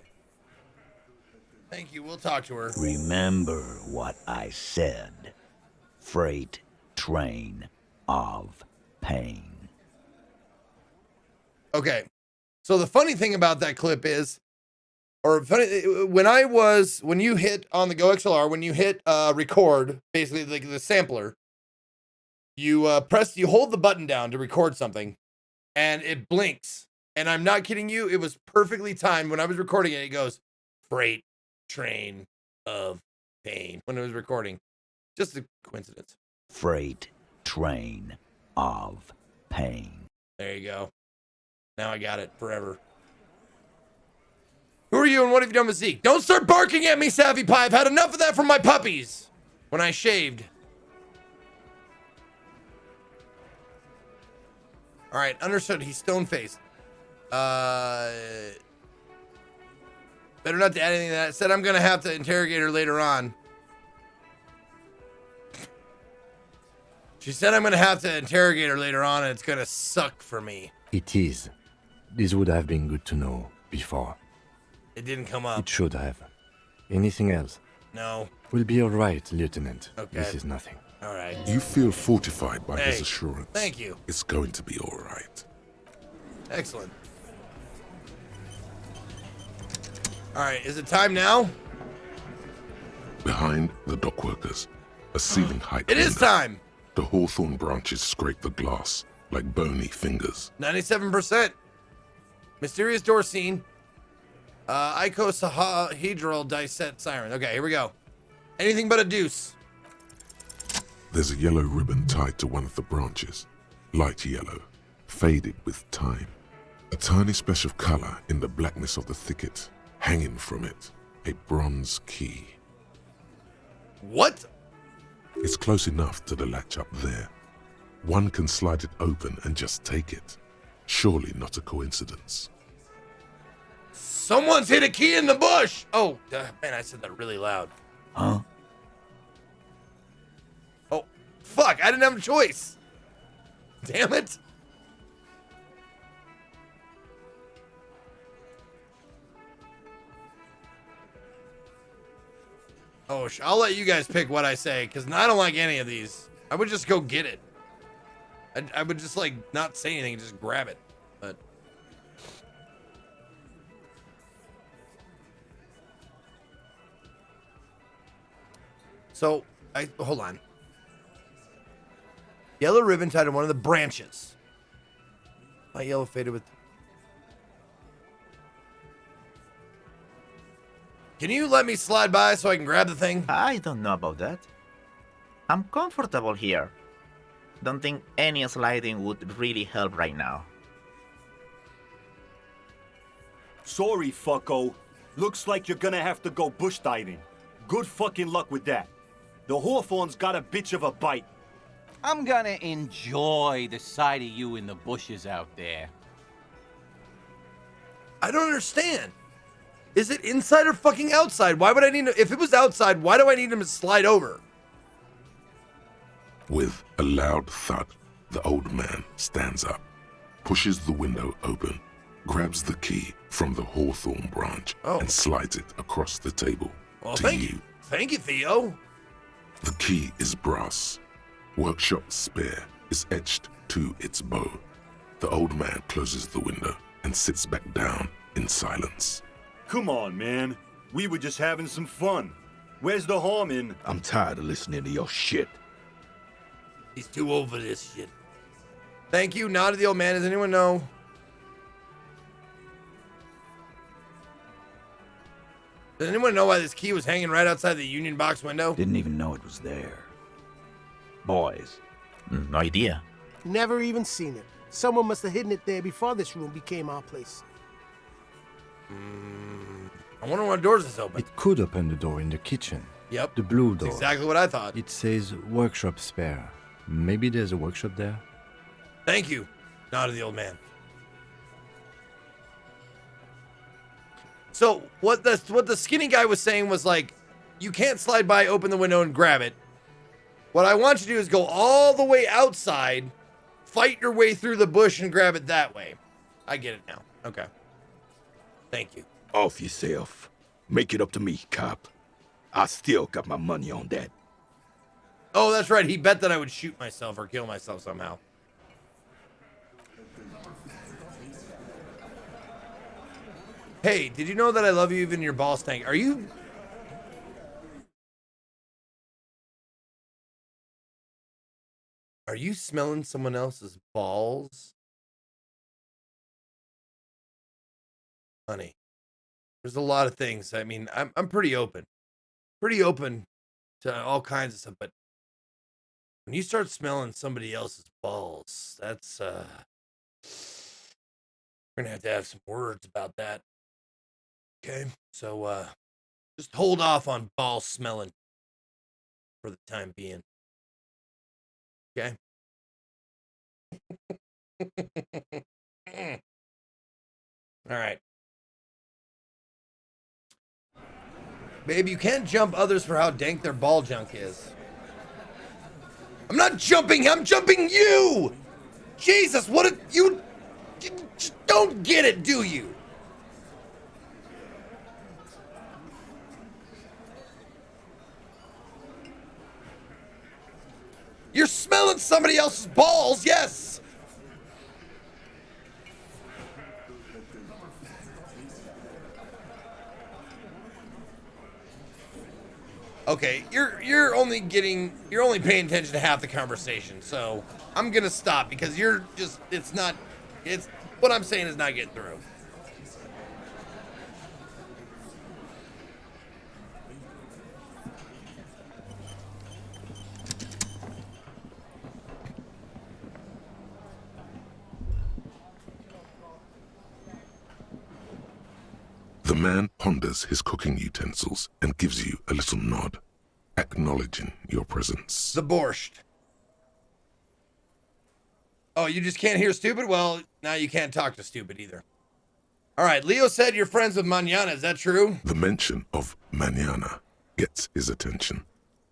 Thank you. We'll talk to her. Remember what I said. Freight train of pain. Okay. So the funny thing about that clip is, when you hit on the Go XLR, when you hit record, basically like the sampler, you hold the button down to record something and it blinks. And I'm not kidding you. It was perfectly timed. When I was recording it, it goes freight train of pain when it was recording. Just a coincidence. Freight train of pain. There you go. Now I got it forever. Who are you and what have you done with Zeke? Don't start barking at me, Savvy Pie. I've had enough of that from my puppies when I shaved. All right, understood. He's stone-faced. Better not to add anything to that. Said I'm going to have to interrogate her later on. She said I'm going to have to interrogate her later on, and it's going to suck for me. It is. This would have been good to know before. It didn't come up. It should have. Anything else? No. We'll be all right, Lieutenant. Okay. This is nothing. All right. You feel fortified by his assurance. Thank you. It's going to be all right. Excellent. All right, is it time now? Behind the dockworkers, a ceiling height. It is time. The hawthorn branches scrape the glass like bony fingers. 97%. Mysterious door scene. Icosahedral dissect siren. Okay, here we go. Anything but a deuce. There's a yellow ribbon tied to one of the branches. Light yellow. faded with time. A tiny splash of color in the blackness of the thicket, hanging from it, a bronze key. What? It's close enough to the latch up there. One can slide it open and just take it. Surely not a coincidence. Someone's hit a key in the bush! Oh, man, I said that really loud. Huh? Oh, fuck, I didn't have a choice. Damn it. Oh, I'll let you guys pick what I say, because I don't like any of these. I would just go get it. I would just, like, not say anything and just grab it. But... So, hold on. Yellow ribbon tied to one of the branches. My yellow faded with... Can you let me slide by so I can grab the thing? I don't know about that. I'm comfortable here. Don't think any sliding would really help right now. Sorry, fucko. Looks like you're gonna have to go bush diving. Good fucking luck with that. The Hawthorne's got a bitch of a bite. I'm gonna enjoy the sight of you in the bushes out there. I don't understand. Is it inside or fucking outside? Why would I need to... If it was outside, why do I need him to slide over? With a loud thud, the old man stands up, pushes the window open, grabs the key from the hawthorn branch, and slides it across the table to you. Thank you, Theo. The key is brass. Workshop spare is etched to its bow. The old man closes the window and sits back down in silence. Come on, man. We were just having some fun. Where's the harm in... I'm tired of listening to your shit. He's too old for this shit. Thank you. Nodded the old man. Does anyone know? Does anyone know why this key was hanging right outside the union box window? Didn't even know it was there. Boys. No idea. Never even seen it. Someone must have hidden it there before this room became our place. I wonder what doors is open. It could open the door in the kitchen. Yep. The blue door. That's exactly what I thought. It says workshop spare. Maybe there's a workshop there? Thank you. Nodded the old man. So what the skinny guy was saying was like, you can't slide by, open the window, and grab it. What I want you to do is go all the way outside, fight your way through the bush, and grab it that way. I get it now. Okay. Thank you. Off yourself. Make it up to me, cop. I still got my money on that. Oh, that's right. He bet that I would shoot myself or kill myself somehow. Hey, did you know that I love you even in your ball stank? Are you... Are you smelling someone else's balls? Honey, there's a lot of things. I mean, I'm pretty open. Pretty open to all kinds of stuff, but when you start smelling somebody else's balls, that's we're gonna have to have some words about that. Okay, so just hold off on ball smelling for the time being. Okay. All right. Babe, you can't jump others for how dank their ball junk is. I'm not jumping, I'm jumping you! Jesus, what did you just don't get it, do you? You're smelling somebody else's balls, yes! Okay, you're only paying attention to half the conversation, so I'm gonna stop because it's what I'm saying is not getting through. The man ponders his cooking utensils and gives you a little nod, acknowledging your presence. The borscht. Oh, you just can't hear stupid? Well, now you can't talk to stupid either. All right, Leo said you're friends with Mañana. Is that true? The mention of Mañana gets his attention.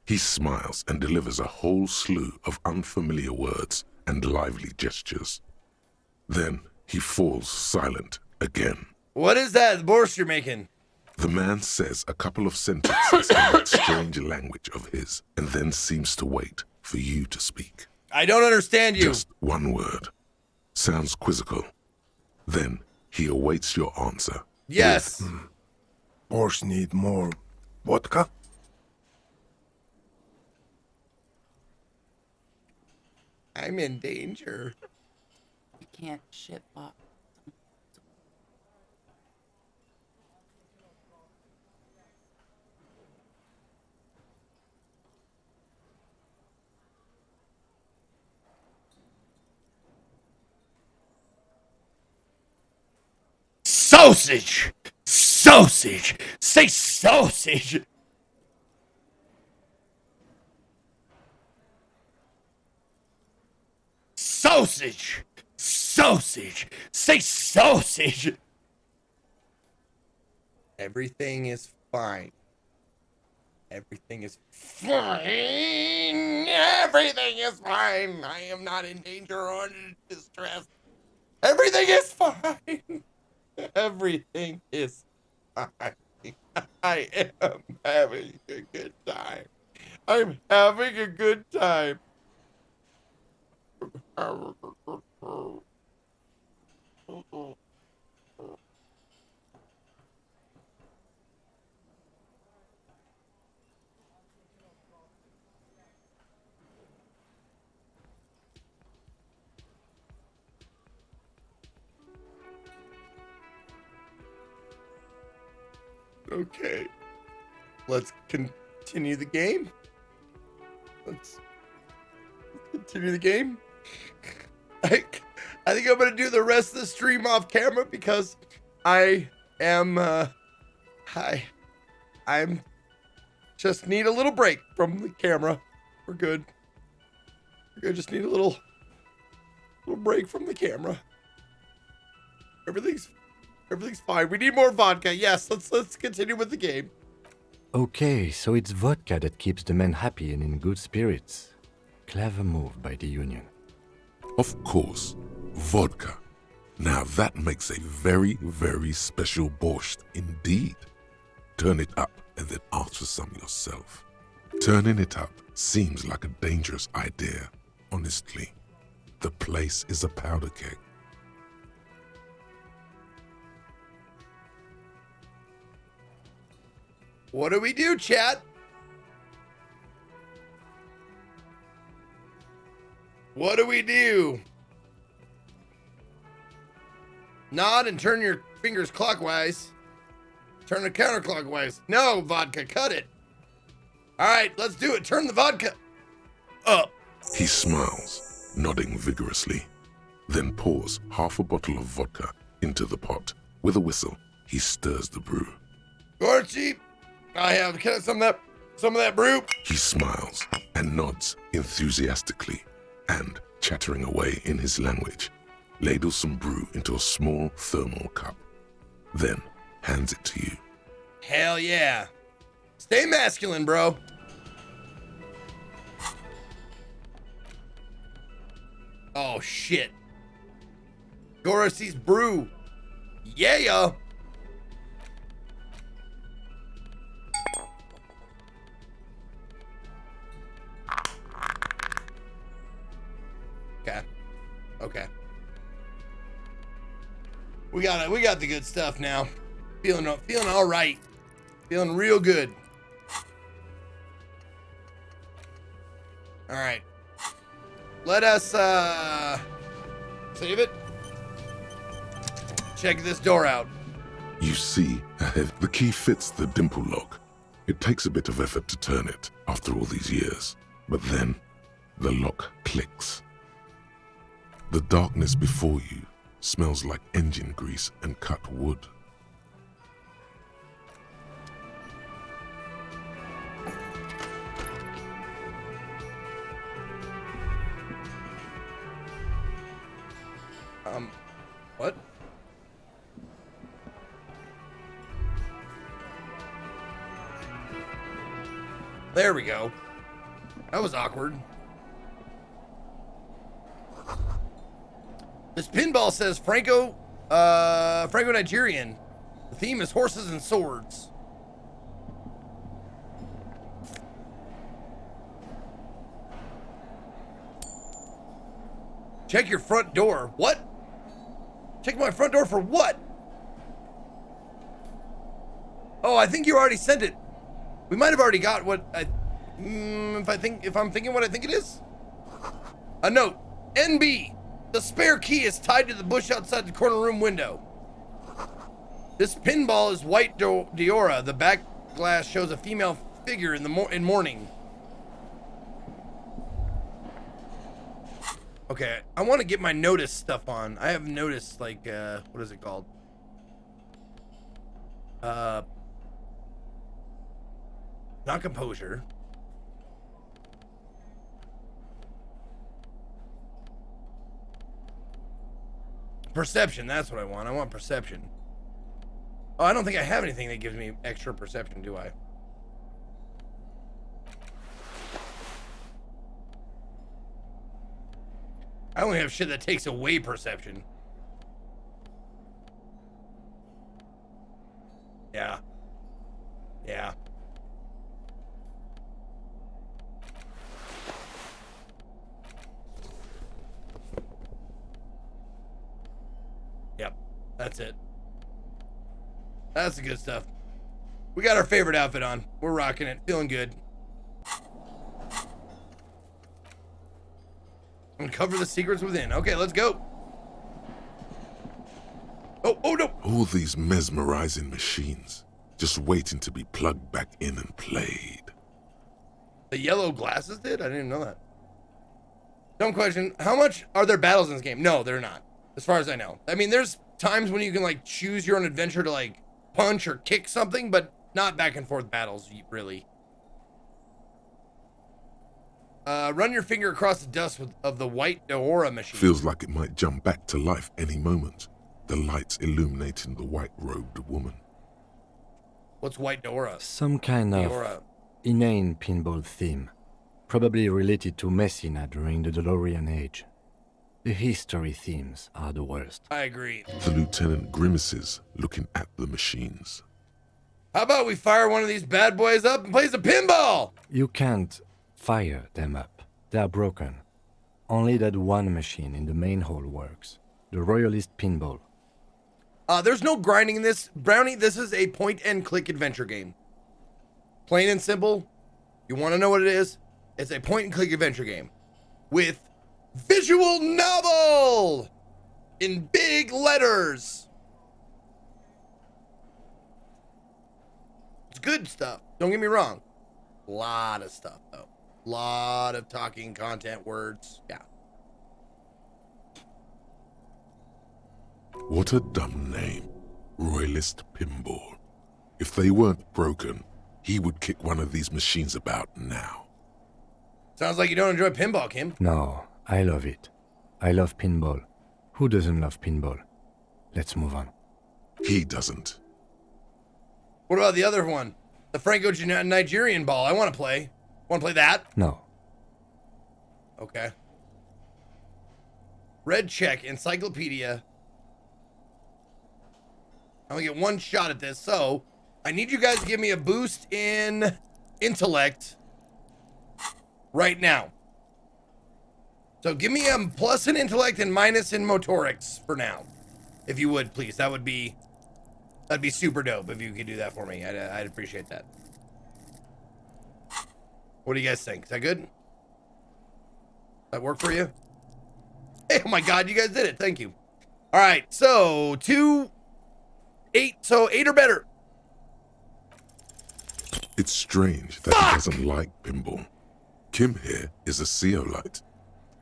He smiles and delivers a whole slew of unfamiliar words and lively gestures. Then he falls silent again. What is that borscht you're making? The man says a couple of sentences in that strange language of his, and then seems to wait for you to speak. I don't understand you. Just one word. Sounds quizzical. Then he awaits your answer. Yes. Borscht need more vodka? I'm in danger. You can't shit box. Sausage! Sausage! Say sausage! Sausage! Sausage! Say sausage! Everything is fine. Everything is fine. Everything is fine. I am not in danger or in distress. Everything is fine. Everything is fine. I am having a good time. I'm having a good time. Okay. Let's continue the game. Let's continue the game. I think I'm gonna do the rest of the stream off camera because I'm just need a little break from the camera. We're good. I just need a little break from the camera. Everything's fine. We need more vodka. Yes, let's continue with the game. Okay, so it's vodka that keeps the men happy and in good spirits. Clever move by the Union. Of course, vodka. Now that makes a very, very special borscht indeed. Turn it up and then ask for some yourself. Turning it up seems like a dangerous idea, honestly. The place is a powder keg. What do we do, chat? What do we do? Nod and turn your fingers clockwise. Turn it counterclockwise. No, vodka, cut it. All right, let's do it. Turn the vodka up. He smiles, nodding vigorously, then pours half a bottle of vodka into the pot. With a whistle, he stirs the brew. Gorchie, can I have some of that brew? He smiles and nods enthusiastically, and, chattering away in his language, ladles some brew into a small thermal cup, then hands it to you. Hell yeah. Stay masculine, bro. Oh, shit. Gorchie's brew. Yeah. Okay. We got the good stuff now. Feeling all right. Feeling real good. All right. Let us save it. Check this door out. You see ahead, the key fits the dimple lock. It takes a bit of effort to turn it after all these years, but then the lock clicks. The darkness before you smells like engine grease and cut wood. What? There we go. That was awkward. This pinball says Franco Nigerian. The theme is horses and swords. Check your front door. What? Check my front door for what? Oh, I think you already sent it. We might have already got what I... if I'm thinking what I think it is. A note. NB. The spare key is tied to the bush outside the corner room window. This pinball is white Diora. The back glass shows a female figure in mourning. Okay, I want to get my notice stuff on. I have notice, like, what is it called? Not composure. Perception, that's what I want. I want perception. Oh, I don't think I have anything that gives me extra perception, do I? I only have shit that takes away perception. Yeah. Yeah. Yep. That's it. That's the good stuff. We got our favorite outfit on. We're rocking it. Feeling good. Uncover the secrets within. Okay, let's go. Oh no. All these mesmerizing machines, just waiting to be plugged back in and played. The yellow glasses did? I didn't even know that. Dumb question. How much are there battles in this game? No, they're not. As far as I know. I mean, there's times when you can, like, choose your own adventure to, like, punch or kick something, but not back and forth battles, really. Run your finger across the dust of the white Diora machine. Feels like it might jump back to life any moment. The lights illuminating the white-robed woman. What's white Diora? Some kind of inane pinball theme. Probably related to Messina during the DeLorean age. The history themes are the worst. I agree. The lieutenant grimaces, looking at the machines. How about we fire one of these bad boys up and play some pinball? You can't fire them up. They are broken. Only that one machine in the main hall works. The Royalist pinball. There's no grinding in this. Brownie, this is a point-and-click adventure game. Plain and simple. You want to know what it is? It's a point-and-click adventure game. With visual novel! In big letters. It's good stuff. Don't get me wrong. A lot of stuff, though. Lot of talking, content, words. Yeah. What a dumb name. Royalist Pinball. If they weren't broken, he would kick one of these machines about now. Sounds like you don't enjoy pinball, Kim. No, I love it. I love pinball. Who doesn't love pinball? Let's move on. He doesn't. What about the other one? The Franco-Nigerian ball. I want to play. Want to play that? No. Okay. Red check, encyclopedia. I only get one shot at this, so I need you guys to give me a boost in intellect right now. So give me a plus in intellect and minus in motorics for now. If you would, please. That'd be super dope if you could do that for me. I'd appreciate that. What do you guys think? Is that good? That work for you? Hey, oh my God, you guys did it. Thank you. All right, so 2, 8. So 8 or better. It's strange that he doesn't like pinball. Kim here is a Zeolite.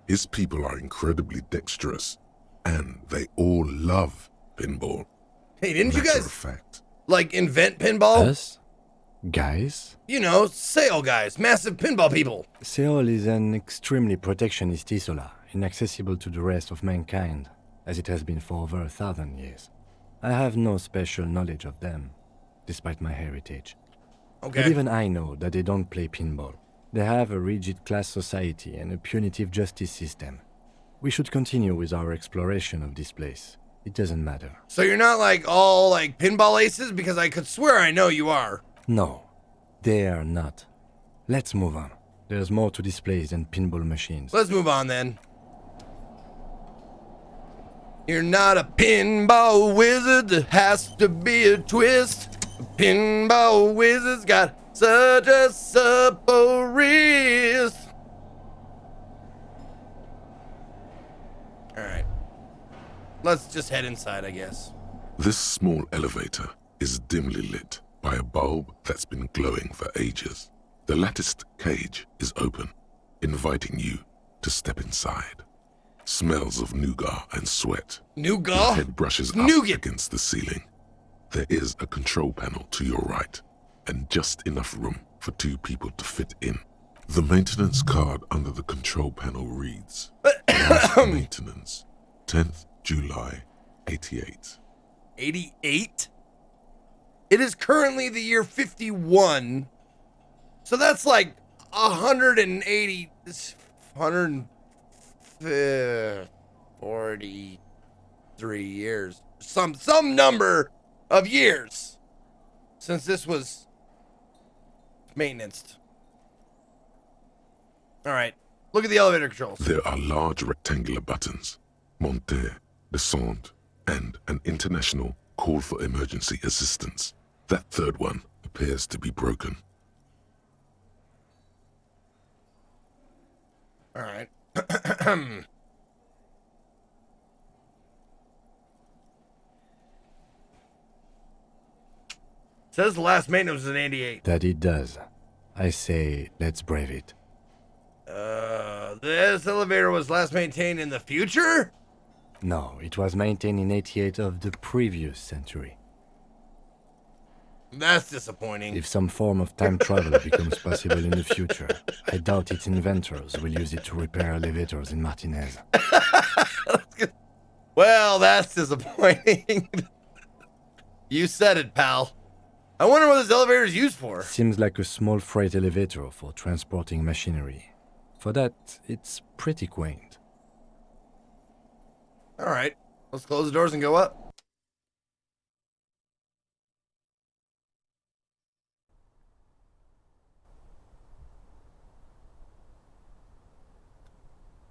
His people are incredibly dexterous, and they all love pinball. Hey, didn't you Matter guys of fact. like invent pinball? Us? Guys? You know, Seol guys, massive pinball people. Seol is an extremely protectionist isola, inaccessible to the rest of mankind. as it has been for over 1,000 years. I have no special knowledge of them, despite my heritage. Okay. But even I know that they don't play pinball. They have a rigid class society and a punitive justice system. We should continue with our exploration of this place. It doesn't matter. So you're not like all like pinball aces? Because I could swear I know you are. No, they are not. Let's move on. There's more to this place than pinball machines. Let's move on then. You're not a pinball wizard, there has to be a twist. A pinball wizard's got such a supple wrist. Alright. Let's just head inside, I guess. This small elevator is dimly lit by a bulb that's been glowing for ages. The latticed cage is open, inviting you to step inside. Smells of nougat and sweat. Nougat? Your head brushes up Nougat. against the ceiling. There is a control panel to your right, and just enough room for 2 people to fit in. The maintenance card under the control panel reads, Last maintenance, 10th July, 88. 88? It is currently the year 51. So that's like 180, 143 years. Some number of years since this was maintenanced. All right, look at the elevator controls. There are large rectangular buttons, monter, descend, and an international call for emergency assistance. That third one appears to be broken. All right. Says the last maintenance was in 88. That it does. I say, let's brave it. This elevator was last maintained in the future? No, it was maintained in 88 of the previous century. That's disappointing. If some form of time travel becomes possible in the future, I doubt its inventors will use it to repair elevators in Martinez. Well, that's disappointing. You said it, pal. I wonder what this elevator is used for. Seems like a small freight elevator for transporting machinery. For that, it's pretty quaint. All right, let's close the doors and go up.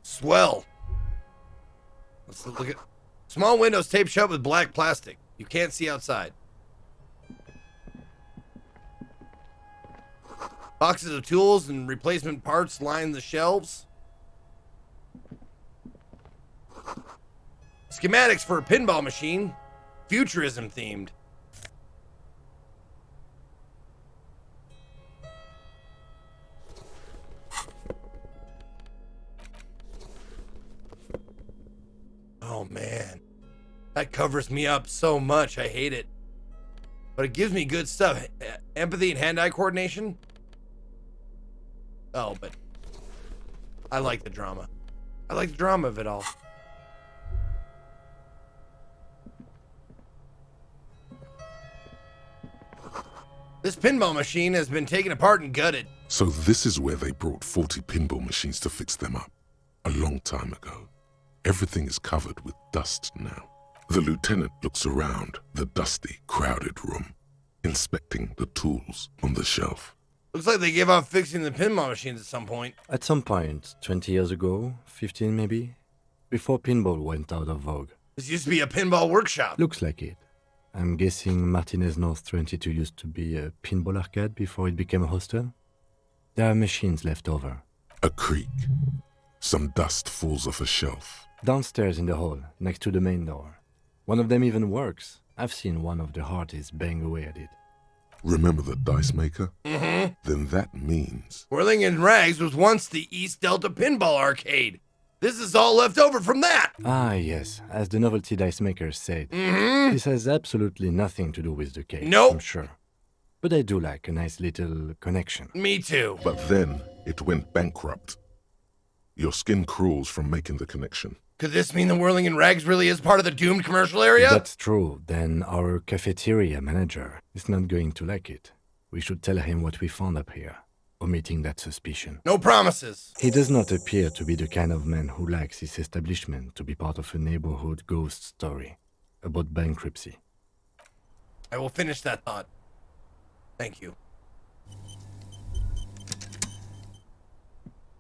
Swell. Let's look at small windows taped shut with black plastic. You can't see outside. Boxes of tools and replacement parts line the shelves. Schematics for a pinball machine. Futurism themed. Oh man. That covers me up so much. I hate it. But it gives me good stuff. Empathy and hand-eye coordination. Oh, but I like the drama. I like the drama of it all. This pinball machine has been taken apart and gutted. So this is where they brought 40 pinball machines to fix them up. A long time ago. Everything is covered with dust now. The lieutenant looks around the dusty, crowded room, inspecting the tools on the shelf. Looks like they gave up fixing the pinball machines at some point. At some point, 20 years ago, 15 maybe, before pinball went out of vogue. This used to be a pinball workshop. Looks like it. I'm guessing Martinez North 22 used to be a pinball arcade before it became a hostel. There are machines left over. A creak. Some dust falls off a shelf. Downstairs in the hall, next to the main door. One of them even works. I've seen one of the artists bang away at it. Remember the dice maker? Mm-hmm. Then that means... Whirling in Rags was once the East Delta Pinball Arcade. This is all left over from that. Ah, yes, as the novelty dice makers said. Mm-hmm. This has absolutely nothing to do with the case, Nope. I'm sure. But I do like a nice little connection. Me too. But then it went bankrupt. Your skin crawls from making the connection. Could this mean the Whirling in Rags really is part of the doomed commercial area? If that's true, then our cafeteria manager is not going to like it. We should tell him what we found up here, omitting that suspicion. No promises. He does not appear to be the kind of man who likes his establishment to be part of a neighborhood ghost story about bankruptcy. I will finish that thought. Thank you.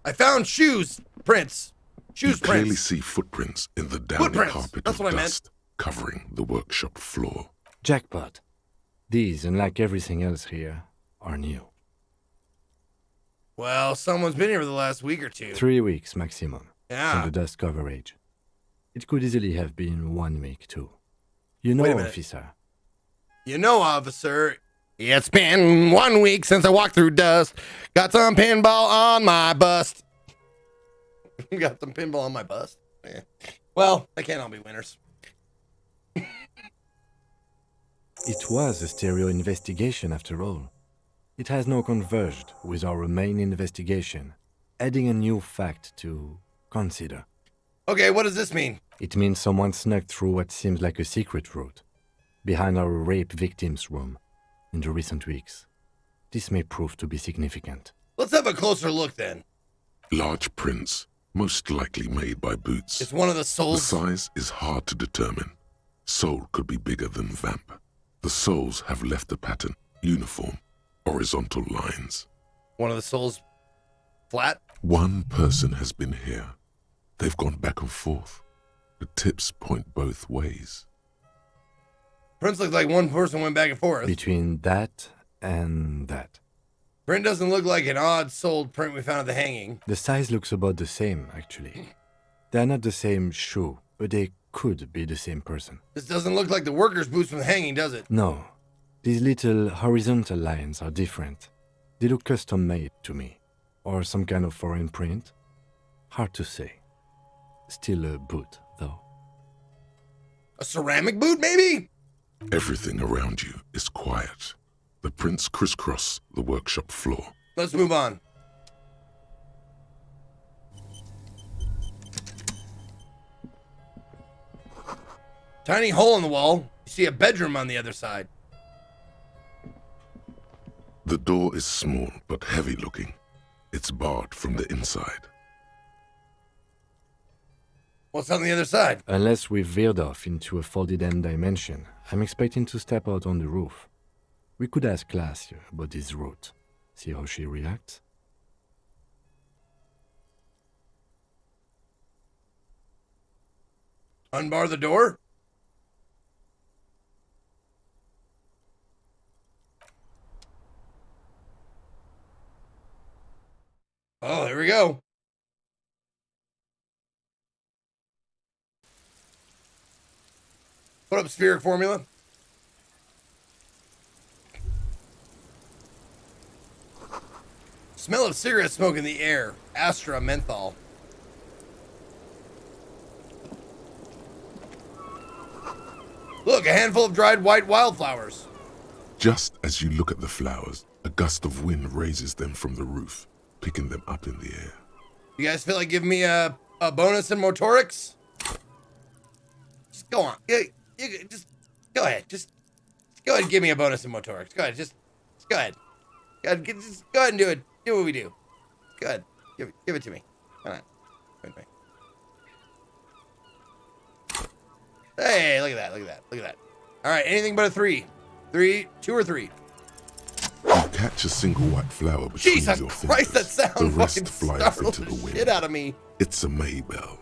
I found shoes prints. You clearly see footprints in the downy carpet That's of what I meant. dust covering the workshop floor. Jackpot. These, unlike everything else here, are new. Well, someone's been here for the last week or two. 3 weeks maximum. Yeah. From the dust coverage. It could easily have been 1 week too. You know, Wait a minute. officer. You know, officer, it's been 1 week since I walked through dust. Got some pinball on my bust. Got some pinball on my bust? Yeah. Well, they can't all be winners. It was a stereo investigation after all. It has now converged with our main investigation, adding a new fact to consider. Okay, what does this mean? It means someone snuck through what seems like a secret route, behind our rape victim's room, in the recent weeks. This may prove to be significant. Let's have a closer look then. Large prints, most likely made by boots. It's one of the souls. The size is hard to determine. Soul could be bigger than vamp. The soles have left a pattern, uniform, horizontal lines. One of the souls flat? One person has been here. They've gone back and forth. The tips point both ways. Prints look like one person went back and forth. Between that and that. Print doesn't look like an odd-soled print we found at the hanging. The size looks about the same, actually. They're not the same shoe, but they could be the same person. This doesn't look like the worker's boots from the hanging, does it? No. These little horizontal lines are different. They look custom-made to me. Or some kind of foreign print. Hard to say. Still a boot, though. A ceramic boot, maybe? Everything around you is quiet. The prints crisscross the workshop floor. Let's move on. Tiny hole in the wall. You see a bedroom on the other side. The door is small but heavy looking. It's barred from the inside. What's on the other side? Unless we've veered off into a folded end dimension, I'm expecting to step out on the roof. We could ask Glacia about this route. See how she reacts. Unbar the door? Oh, there we go. Put up spheric formula. Smell of cigarette smoke in the air. Astra menthol. Look, a handful of dried white wildflowers. Just as you look at the flowers, a gust of wind raises them from the roof, picking them up in the air. You guys feel like giving me a bonus in motorics? Just go on. Just go ahead. Just go ahead and give me a bonus in motorics. Go ahead. Just go ahead. Just go ahead and do it. Do what we do. Go ahead. Give it to me. Come on. Wait. Hey, look at that. Look at that. Look at that. All right. Anything but a 3. 3, 2 or 3. You catch a single white flower between Jesus your Christ, fingers. that sound The rest fucking flies startled into the the wind. shit out of me. It's a Maybell.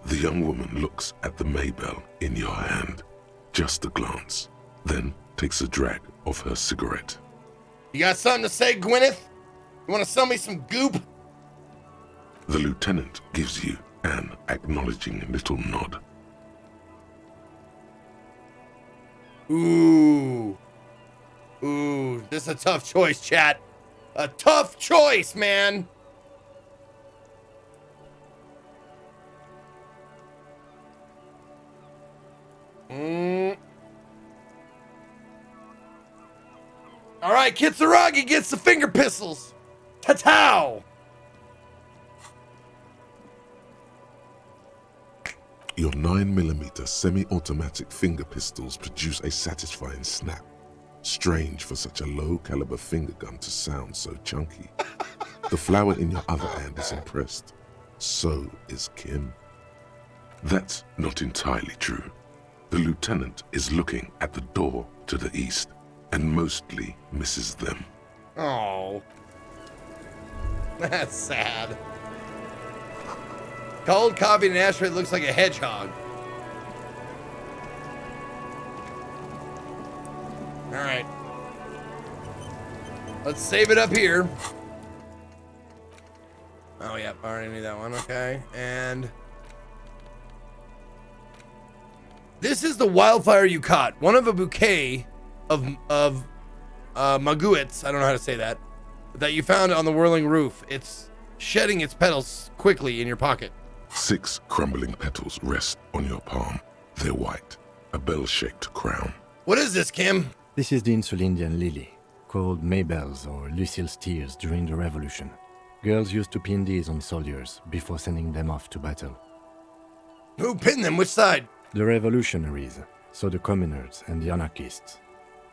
The young woman looks at the Maybell in your hand, just a glance, then takes a drag of her cigarette. You got something to say, Gwyneth? You want to sell me some goop? The lieutenant gives you an acknowledging little nod. Ooh, this is a tough choice, chat. A tough choice, man. All right, Kitsuragi gets the finger pistols. Ta-tow. your 9mm semi-automatic finger pistols produce a satisfying snap. Strange for such a low-caliber finger gun to sound so chunky. The flower in your other hand is impressed. So is Kim. That's not entirely true. The lieutenant is looking at the door to the east and mostly misses them. Oh. That's sad. Cold coffee and asteroid looks like a hedgehog. Alright. Let's save it up here. Oh, yeah. I already knew that one. Okay. And this is the wildfire you caught. One of a bouquet of maguets. I don't know how to say that. That you found on the whirling roof. It's shedding its petals quickly in your pocket. 6 crumbling petals rest on your palm. They're white, a bell-shaped crown. What is this, Kim? This is the Insulindian lily, called Mabel's or Lucille's tears during the Revolution. Girls used to pin these on soldiers before sending them off to battle. Who pinned them? Which side? The revolutionaries, so the communards and the anarchists.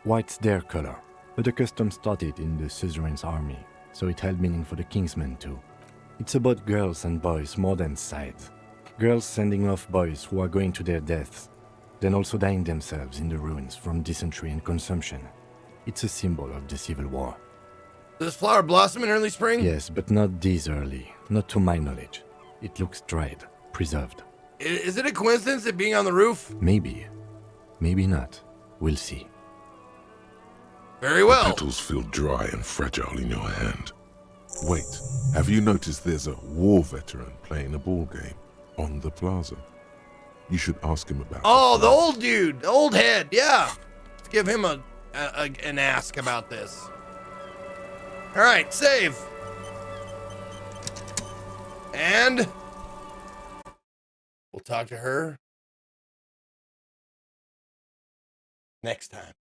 White's their color, but the custom started in the suzerain's army, so it held meaning for the kingsmen too. It's about girls and boys more than sides. Girls sending off boys who are going to their deaths, then also dying themselves in the ruins from dysentery and consumption. It's a symbol of the Civil War. Does this flower blossom in early spring? Yes, but not this early. Not to my knowledge. It looks dried, preserved. Is it a coincidence it being on the roof? Maybe. Maybe not. We'll see. Very well. The petals feel dry and fragile in your hand. Wait, have you noticed there's a war veteran playing a ball game on the plaza? You should ask him about it. Oh, the old dude, the old head, yeah. Let's give him an ask about this. All right, save. And we'll talk to her next time.